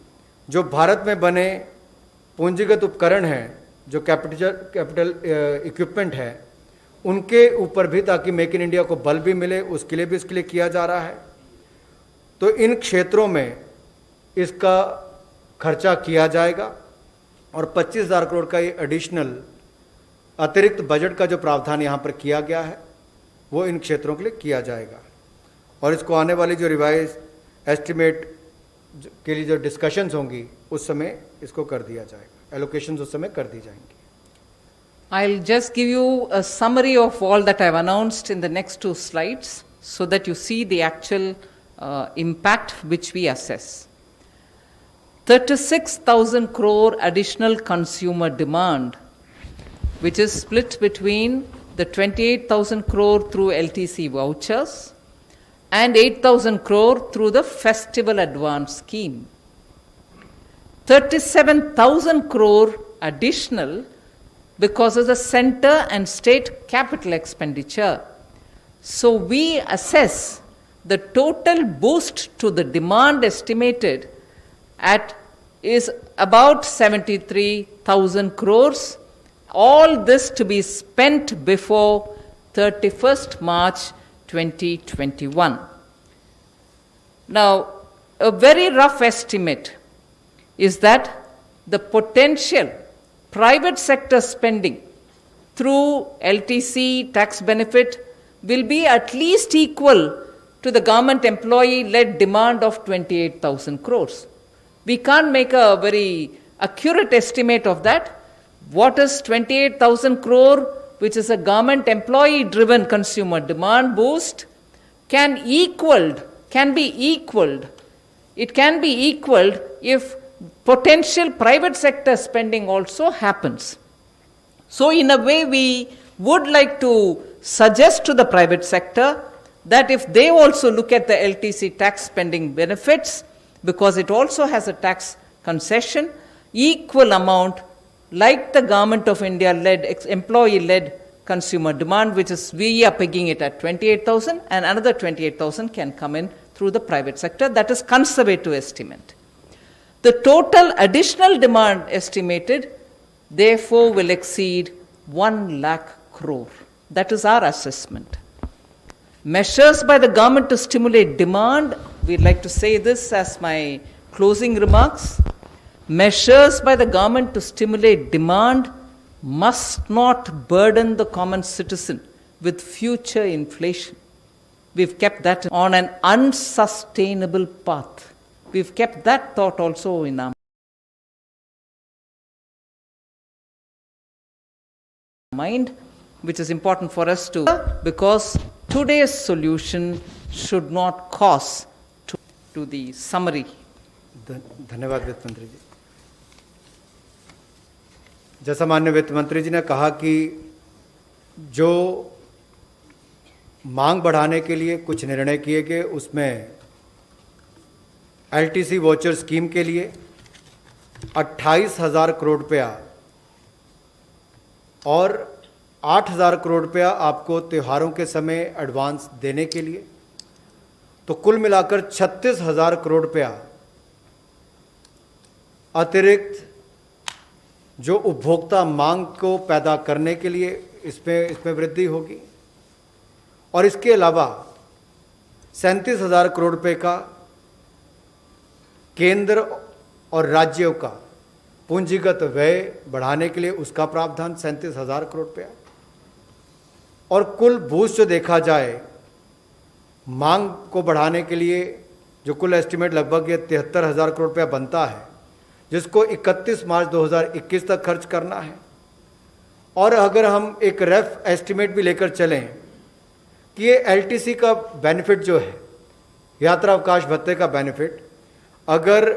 जो भारत में बने पूंजीगत उपकरण हैं, जो कैपिटल इक्विपमेंट है, उनके ऊपर भी, ताकि मेक इन इंडिया को बल भी मिले, उसके लिए भी इसके लिए किया जा रहा है। तो इन क्षेत्रों में इसका खर्चा किया जाएगा और 25,000 करोड़ का ये एडिशनल अतिरिक्त बजट का जो प्रावधान यहाँ पर किया गया है वो इन क्षेत्रों के लिए किया जाएगा। और इसको आने वाली जो रिवाइज एस्टिमेट के लिए जो डिस्कशंस होंगी उस समय इसको कर दिया जाएगा, एलोकेशंस उस समय कर दी जाएंगी। I'll just give you a summary of all that I've announced in the next two slides so that you see the actual impact which we assess. 36,000 crore additional consumer demand, which is split between the 28,000 crore through LTC vouchers and 8,000 crore through the festival advance scheme. 37,000 crore additional because of the center and state capital expenditure. So we assess the total boost to the demand estimated at is about 73,000 crores. All this to be spent before 31st March 2021. Now, a very rough estimate is that the potential private sector spending through LTC tax benefit will be at least equal to the government employee-led demand of 28,000 crores. We can't make a very accurate estimate of that. What is 28,000 crore, which is a government employee-driven consumer demand boost, can be equaled. It can be equaled if potential private sector spending also happens. So in a way, we would like to suggest to the private sector that if they also look at the LTC tax spending benefits, because it also has a tax concession, equal amount like the Government of India-led, employee-led consumer demand, which is we are pegging it at 28,000, and another 28,000 can come in through the private sector. That is conservative estimate. The total additional demand estimated, therefore, will exceed 1 lakh crore. That is our assessment. Measures by the government to stimulate demand, we'd like to say this as my closing remarks. Measures by the government to stimulate demand must not burden the common citizen with future inflation. We've kept that on an unsustainable path. We've kept that thought also in our mind, which is important for us to, because today's solution should not cause to the summary. धन्यवाद वित्त मंत्री जी। जैसा माननीय वित्त मंत्री जी ने कहा कि जो मांग बढ़ाने के लिए कुछ निर्णय किए गए, उसमें एलटीसी वॉचर स्कीम के लिए 28,000 करोड़ रुपया और 8,000 करोड़ रुपया आपको त्योहारों के समय एडवांस देने के लिए, तो कुल मिलाकर 36,000 करोड़ रुपया अतिरिक्त जो उपभोक्ता मांग को पैदा करने के लिए इसमें वृद्धि होगी। और इसके अलावा 37,000 करोड़ रुपए का केंद्र और राज्यों का पूंजीगत व्यय बढ़ाने के लिए उसका प्रावधान 37,000 करोड़ रुपया। और कुल बूस्ट जो देखा जाए मांग को बढ़ाने के लिए, जो कुल एस्टिमेट लगभग ये 73,000 करोड़ रुपया बनता है, जिसको 31 मार्च 2021 तक खर्च करना है। और अगर हम एक रफ एस्टिमेट भी लेकर चलें कि ये एलटीसी का बेनिफिट जो है, यात्रा अवकाश भत्ते का बेनिफिट, अगर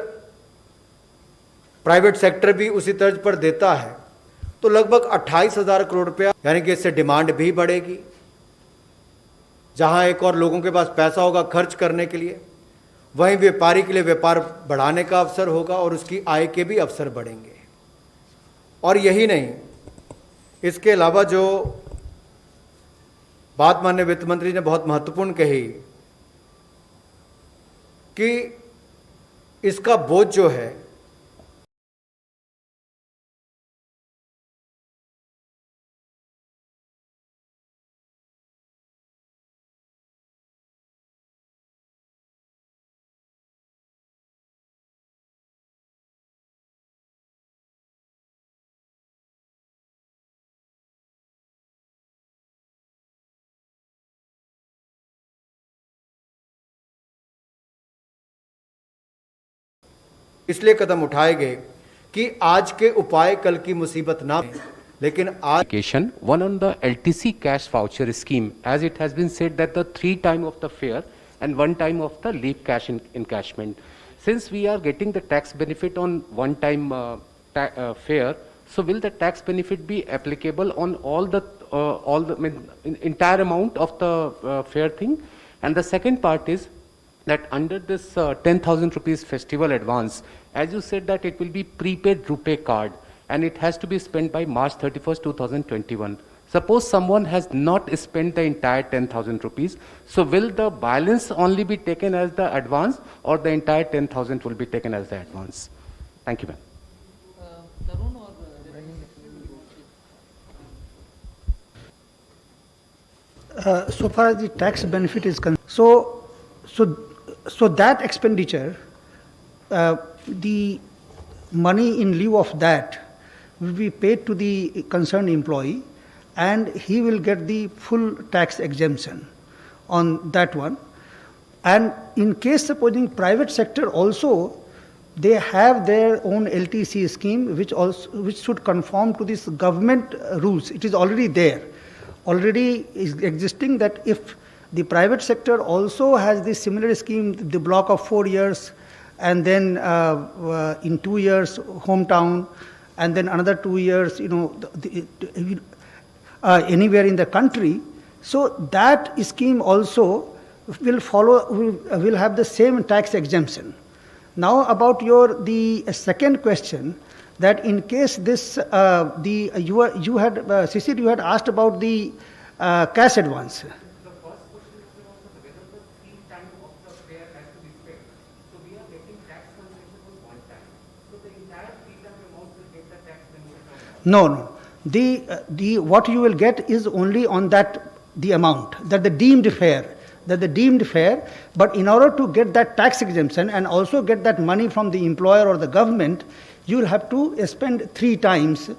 प्राइवेट सेक्टर भी उसी तर्ज पर देता है तो लगभग 28,000 करोड़ रुपया, यानी कि इससे डिमांड भी बढ़ेगी। जहां एक और लोगों के पास पैसा होगा खर्च करने के लिए, वहीं व्यापारी के लिए व्यापार बढ़ाने का अवसर होगा और उसकी आय के भी अवसर बढ़ेंगे। और यही नहीं, इसके अलावा जो बात माननीय वित्त मंत्री ने बहुत महत्वपूर्ण कही कि इसका बोझ जो है इसलिए कदम उठाए गए कि आज के उपाय कल की मुसीबत ना, लेकिन आज Application, one on the LTC cash voucher scheme, as it has been said that the 3 time of the fare and 1 time of the leave cash encashment. Since we are getting the tax benefit on 1 time fare, so will the tax benefit be applicable on all the entire amount of the fare thing? And the second part is that under this 10,000 rupees festival advance, as you said that it will be prepaid RuPay card and it has to be spent by March 31st, 2021. Suppose someone has not spent the entire 10,000 rupees, so will the balance only be taken as the advance or the entire 10,000 will be taken as the advance? Thank you, ma'am. Tarun or So far as the tax benefit is concerned, so that expenditure, the money in lieu of that will be paid to the concerned employee, and he will get the full tax exemption on that one. And in case supposing private sector also, they have their own LTC scheme which should conform to this government rules. It is already there. Already is existing that if the private sector also has this similar scheme, the block of 4 years, and then in 2 years hometown, and then another 2 years, anywhere in the country. So that scheme also will have the same tax exemption. Now about the second question, that in case this you had Sisir, you had asked about the cash advance. The first question is about whether the 3 times of the fare has to be paid. So we are getting tax concession on 1 time. So the entire 3 time amount will get the tax benefit. No. The what you will get is only on the amount, that the deemed fare. But in order to get that tax exemption and also get that money from the employer or the government, you will have to spend 3 times.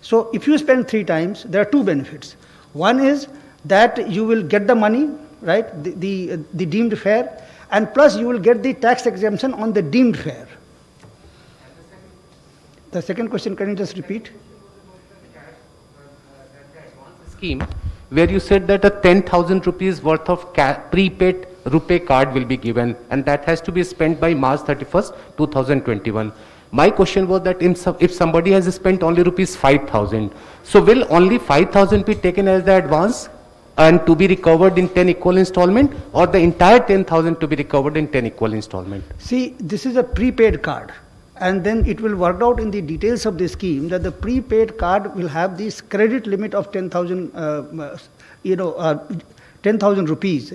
So if you spend 3 times, there are 2 benefits. One is that you will get the money, right, the deemed fare, and plus you will get the tax exemption on the deemed fare. The second question, can you just repeat? Scheme where you said that a 10,000 rupees worth of prepaid RuPay card will be given and that has to be spent by March 31st, 2021. My question was that if somebody has spent only rupees 5,000, so will only 5,000 be taken as the advance and to be recovered in 10 equal installment, or the entire 10,000 to be recovered in 10 equal installment? See, this is a prepaid card, and then it will work out in the details of the scheme that the prepaid card will have this credit limit of 10,000 rupees.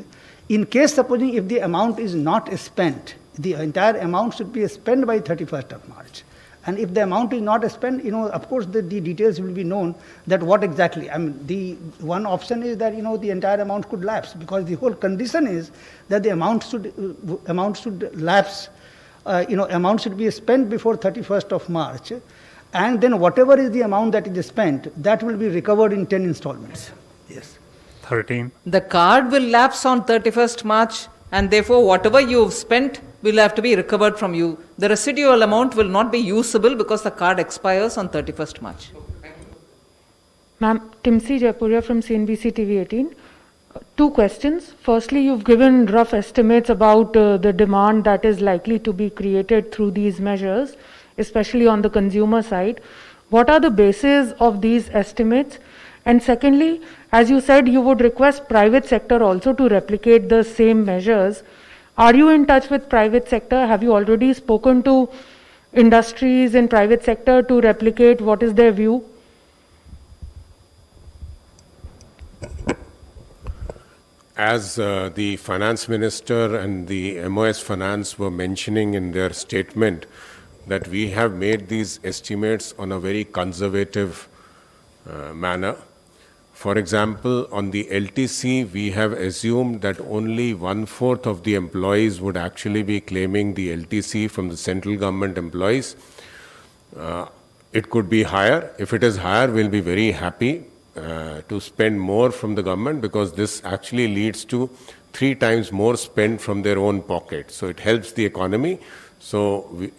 In case supposing if the amount is not spent, the entire amount should be spent by 31st of March. And if the amount is not spent, of course the details will be known that what exactly. I mean, the one option is that, the entire amount could lapse, because the whole condition is that the amount should lapse, amount should be spent before 31st of March. And then whatever is the amount that is spent, that will be recovered in 10 installments. Yes. 13. the card will lapse on 31st March, and therefore whatever you've spent will have to be recovered from you. The residual amount will not be usable because the card expires on 31st March. Ma'am, Timsi Jaipuria from CNBC TV 18. 2 questions. Firstly, you've given rough estimates about the demand that is likely to be created through these measures, especially on the consumer side. What are the bases of these estimates? And secondly, as you said, you would request private sector also to replicate the same measures. Are you in touch with private sector? Have you already spoken to industries in private sector to replicate? What is their view? As the finance minister and the MOS Finance were mentioning in their statement, that we have made these estimates on a very conservative manner. For example, on the LTC, we have assumed that only 1/4 of the employees would actually be claiming the LTC from the central government employees. It could be higher. If it is higher, we'll be very happy to spend more from the government, because this actually leads to 3 times more spent from their own pocket. So it helps the economy. So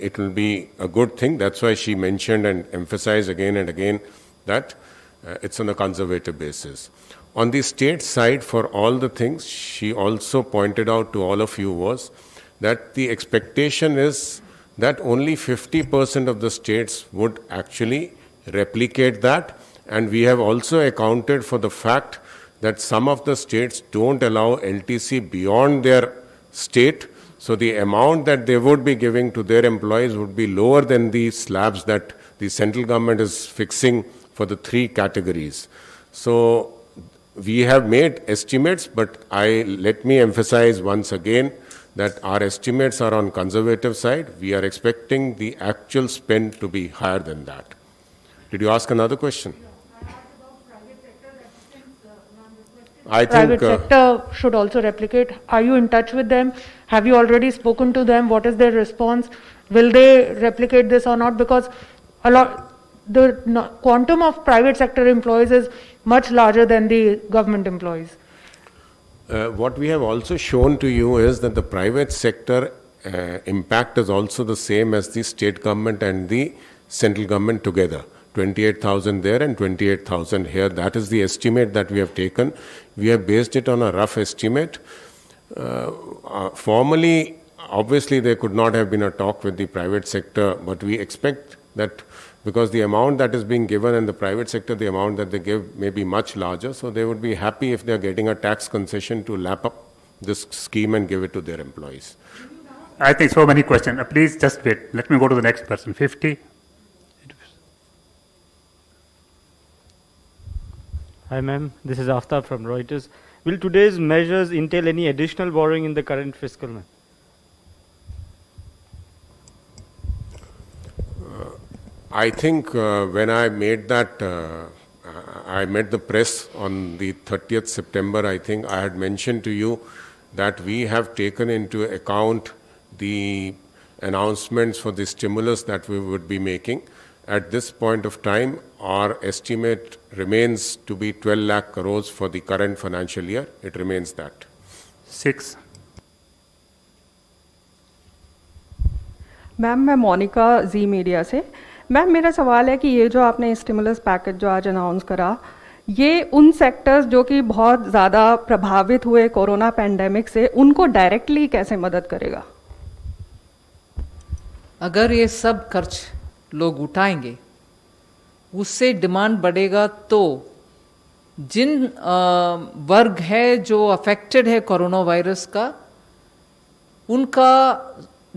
it will be a good thing. That's why she mentioned and emphasized again and again that it's on a conservative basis. On the state side, for all the things she also pointed out to all of you was that the expectation is that only 50% of the states would actually replicate that, and we have also accounted for the fact that some of the states don't allow LTC beyond their state, so the amount that they would be giving to their employees would be lower than the slabs that the central government is fixing for the three categories. So we have made estimates, but let me emphasize once again that our estimates are on conservative side. We are expecting the actual spend to be higher than that. Did you ask another question? I think Private sector should also replicate. Are you in touch with them? Have you already spoken to them? What is their response? Will they replicate this or not? Because the quantum of private sector employees is much larger than the government employees. What we have also shown to you is that the private sector impact is also the same as the state government and the central government together. 28,000 there and 28,000 here. That is the estimate that we have taken. We have based it on a rough estimate. Formally, obviously, there could not have been a talk with the private sector, but we expect that because the amount that is being given in the private sector, the amount that they give may be much larger, so they would be happy if they are getting a tax concession to lap up this scheme and give it to their employees. I think so many questions. Please just wait. Let me go to the next person. 50. Hi ma'am, this is Aftab from Reuters. Will today's measures entail any additional borrowing in the current fiscal, ma'am? I think when I made that, I met the press on the 30th September, I think I had mentioned to you that we have taken into account the announcements for the stimulus that we would be making. At this point of time, our estimate remains to be 12 lakh crores for the current financial year. It remains that. 6. Ma'am मैं मोनिका जी media से। Ma'am मेरा सवाल है कि ये जो आपने stimulus package जो आज अनाउंस करा, ये उन सेक्टर्स जो कि बहुत ज़्यादा प्रभावित हुए कोरोना पैंडेमिक से, उनको डायरेक्टली कैसे मदद करेगा? अगर ये सब खर्च लोग उठाएंगे, उससे डिमांड बढ़ेगा, तो जिन वर्ग है जो अफेक्टेड है कोरोना वायरस का, उनका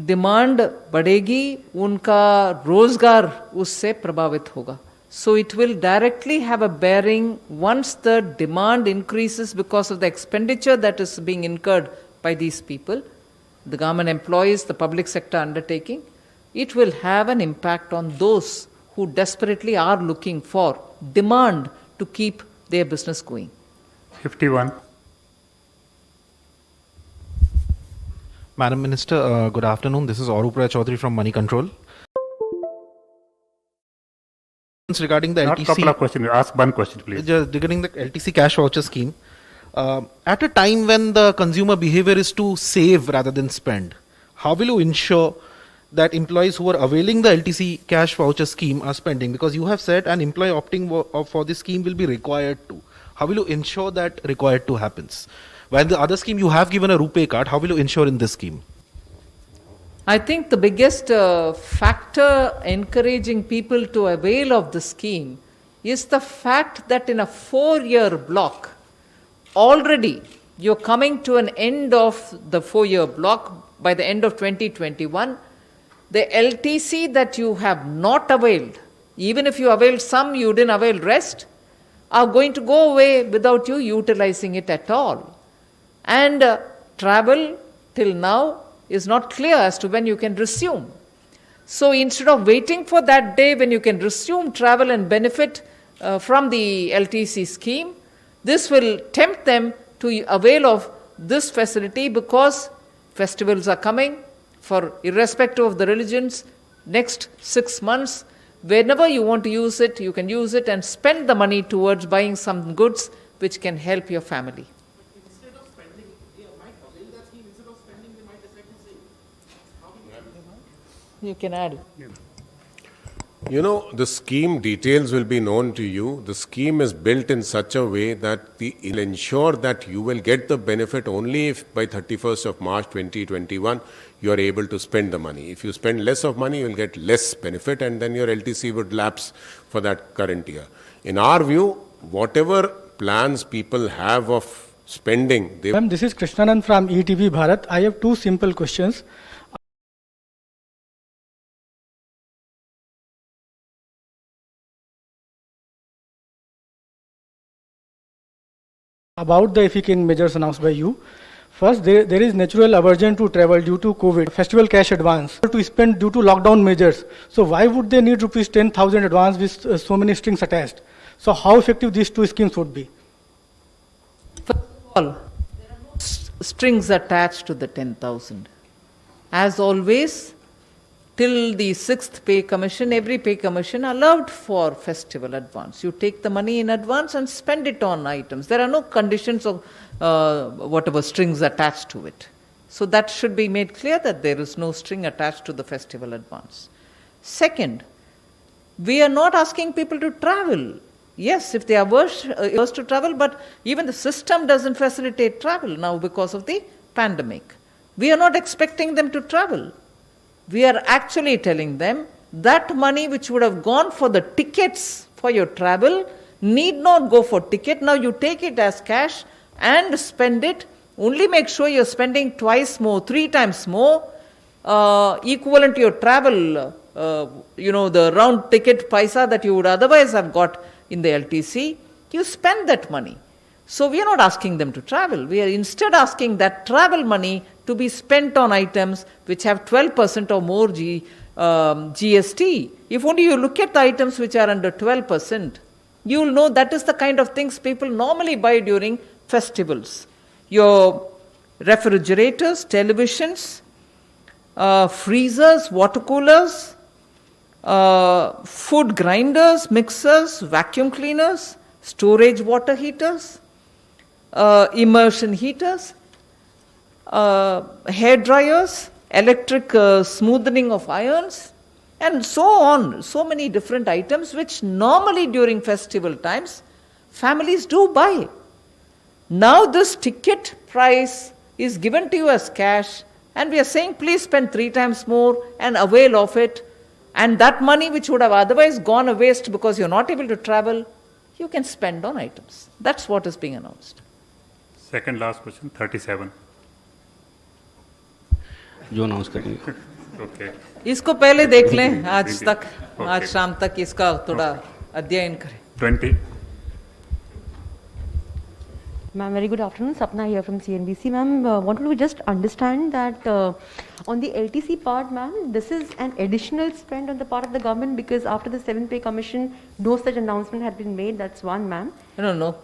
डिमांड बढ़ेगी, उनका रोजगार उससे प्रभावित होगा. So it will directly have a bearing once the demand increases because of the expenditure that is being incurred by these people, the government employees, the public sector undertaking. It will have an impact on those who desperately are looking for demand to keep their business going. 51. Madam Minister, good afternoon. This is Arup Chaudhary from Money Control. Regarding the Not LTC, couple of questions. Ask one question, please. regarding the LTC cash voucher scheme, at a time when the consumer behavior is to save rather than spend, how will you ensure that employees who are availing the LTC cash voucher scheme are spending? Because you have said an employee opting for this scheme will be required to. How will you ensure that required to happens? While the other scheme you have given a RuPay card, how will you ensure in this scheme? I think the biggest factor encouraging people to avail of the scheme is the fact that in a 4-year block, already you're coming to an end of the 4-year block by the end of 2021. The LTC that you have not availed, even if you availed some, you didn't avail rest, are going to go away without you utilizing it at all. And travel till now is not clear as to when you can resume. So instead of waiting for that day when you can resume travel and benefit from the LTC scheme, this will tempt them to avail of this facility, because festivals are coming. For irrespective of the religions, next 6 months, whenever you want to use it, you can use it and spend the money towards buying some goods which can help your family. Instead of spending, they might avail that scheme. Instead of spending, they might decide to save. You can add. You know, the scheme details will be known to you. The scheme is built in such a way that it'll ensure that you will get the benefit only if by 31st of March 2021 you are able to spend the money. If you spend less of money, you will get less benefit, and then your LTC would lapse for that current year. In our view, whatever plans people have of spending, they... Ma'am, this is Krishnanan from ETV Bharat. I have two simple questions. About the efficient measures announced by you. First, there is natural aversion to travel due to COVID, festival cash advance to spend due to lockdown measures. So why would they need rupees 10,000 advance with so many strings attached? So how effective these two schemes would be? First of all, there are no strings attached to the 10,000. As always, till the 6th pay commission, every pay commission allowed for festival advance. You take the money in advance and spend it on items. There are no conditions of whatever strings attached to it. So that should be made clear that there is no string attached to the festival advance. Second, we are not asking people to travel. Yes, if they are averse to travel, but even the system doesn't facilitate travel now because of the pandemic. We are not expecting them to travel. We are actually telling them that money which would have gone for the tickets for your travel need not go for ticket. Now you take it as cash and spend it. Only make sure you're spending twice more, 3 times more, equivalent to your travel, the round ticket paisa that you would otherwise have got in the LTC. You spend that money. So we are not asking them to travel. We are instead asking that travel money to be spent on items which have 12% or more GST. If only you look at the items which are under 12%, you will know that is the kind of things people normally buy during festivals. Your refrigerators, televisions, freezers, water coolers, food grinders, mixers, vacuum cleaners, storage water heaters, immersion heaters, hair dryers, electric smoothing of irons, and so on. So many different items which normally during festival times families do buy. Now this ticket price is given to you as cash, and we are saying please spend 3 times more and avail of it. And that money which would have otherwise gone a waste because you're not able to travel, you can spend on items. That's what is being announced. Second last question, 37. जो announce करेंगे Okay. इसको पहले देख लें आज तक, आज शाम तक इसका थोड़ा अध्ययन करें. 20. Ma'am, very good afternoon. Sapna here from CNBC. Ma'am, wanted to just understand that on the LTC part, ma'am, this is an additional spend on the part of the government because after the 7th pay commission, no such announcement had been made. That's one, ma'am. No.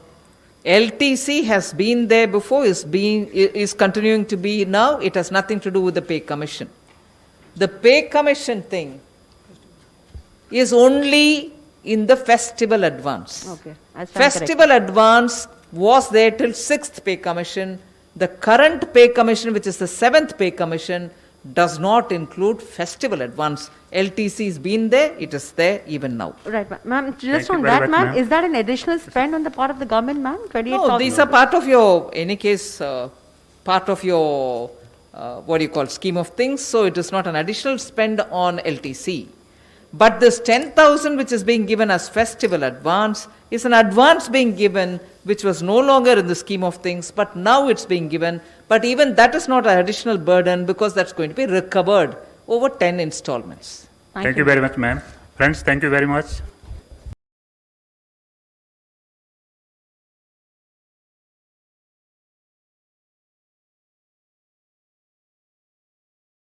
LTC has been there before, is continuing to be now. It has nothing to do with the pay commission. The pay commission thing is only in the festival advance. Okay. Festival advance was there till 6th pay commission. The current pay commission, which is the 7th pay commission, does not include festival advance. LTC has been there, it is there even now. Right, ma'am. Just on that, ma'am, is that an additional spend on the part of the government, ma'am? 28,000? No, these are part of your, any case, part of your, scheme of things. So it is not an additional spend on LTC. But this 10,000 which is being given as festival advance is an advance being given which was no longer in the scheme of things, but now it's being given. But even that is not an additional burden because that's going to be recovered over 10 installments. Thank you very much, ma'am. Friends, thank you very much.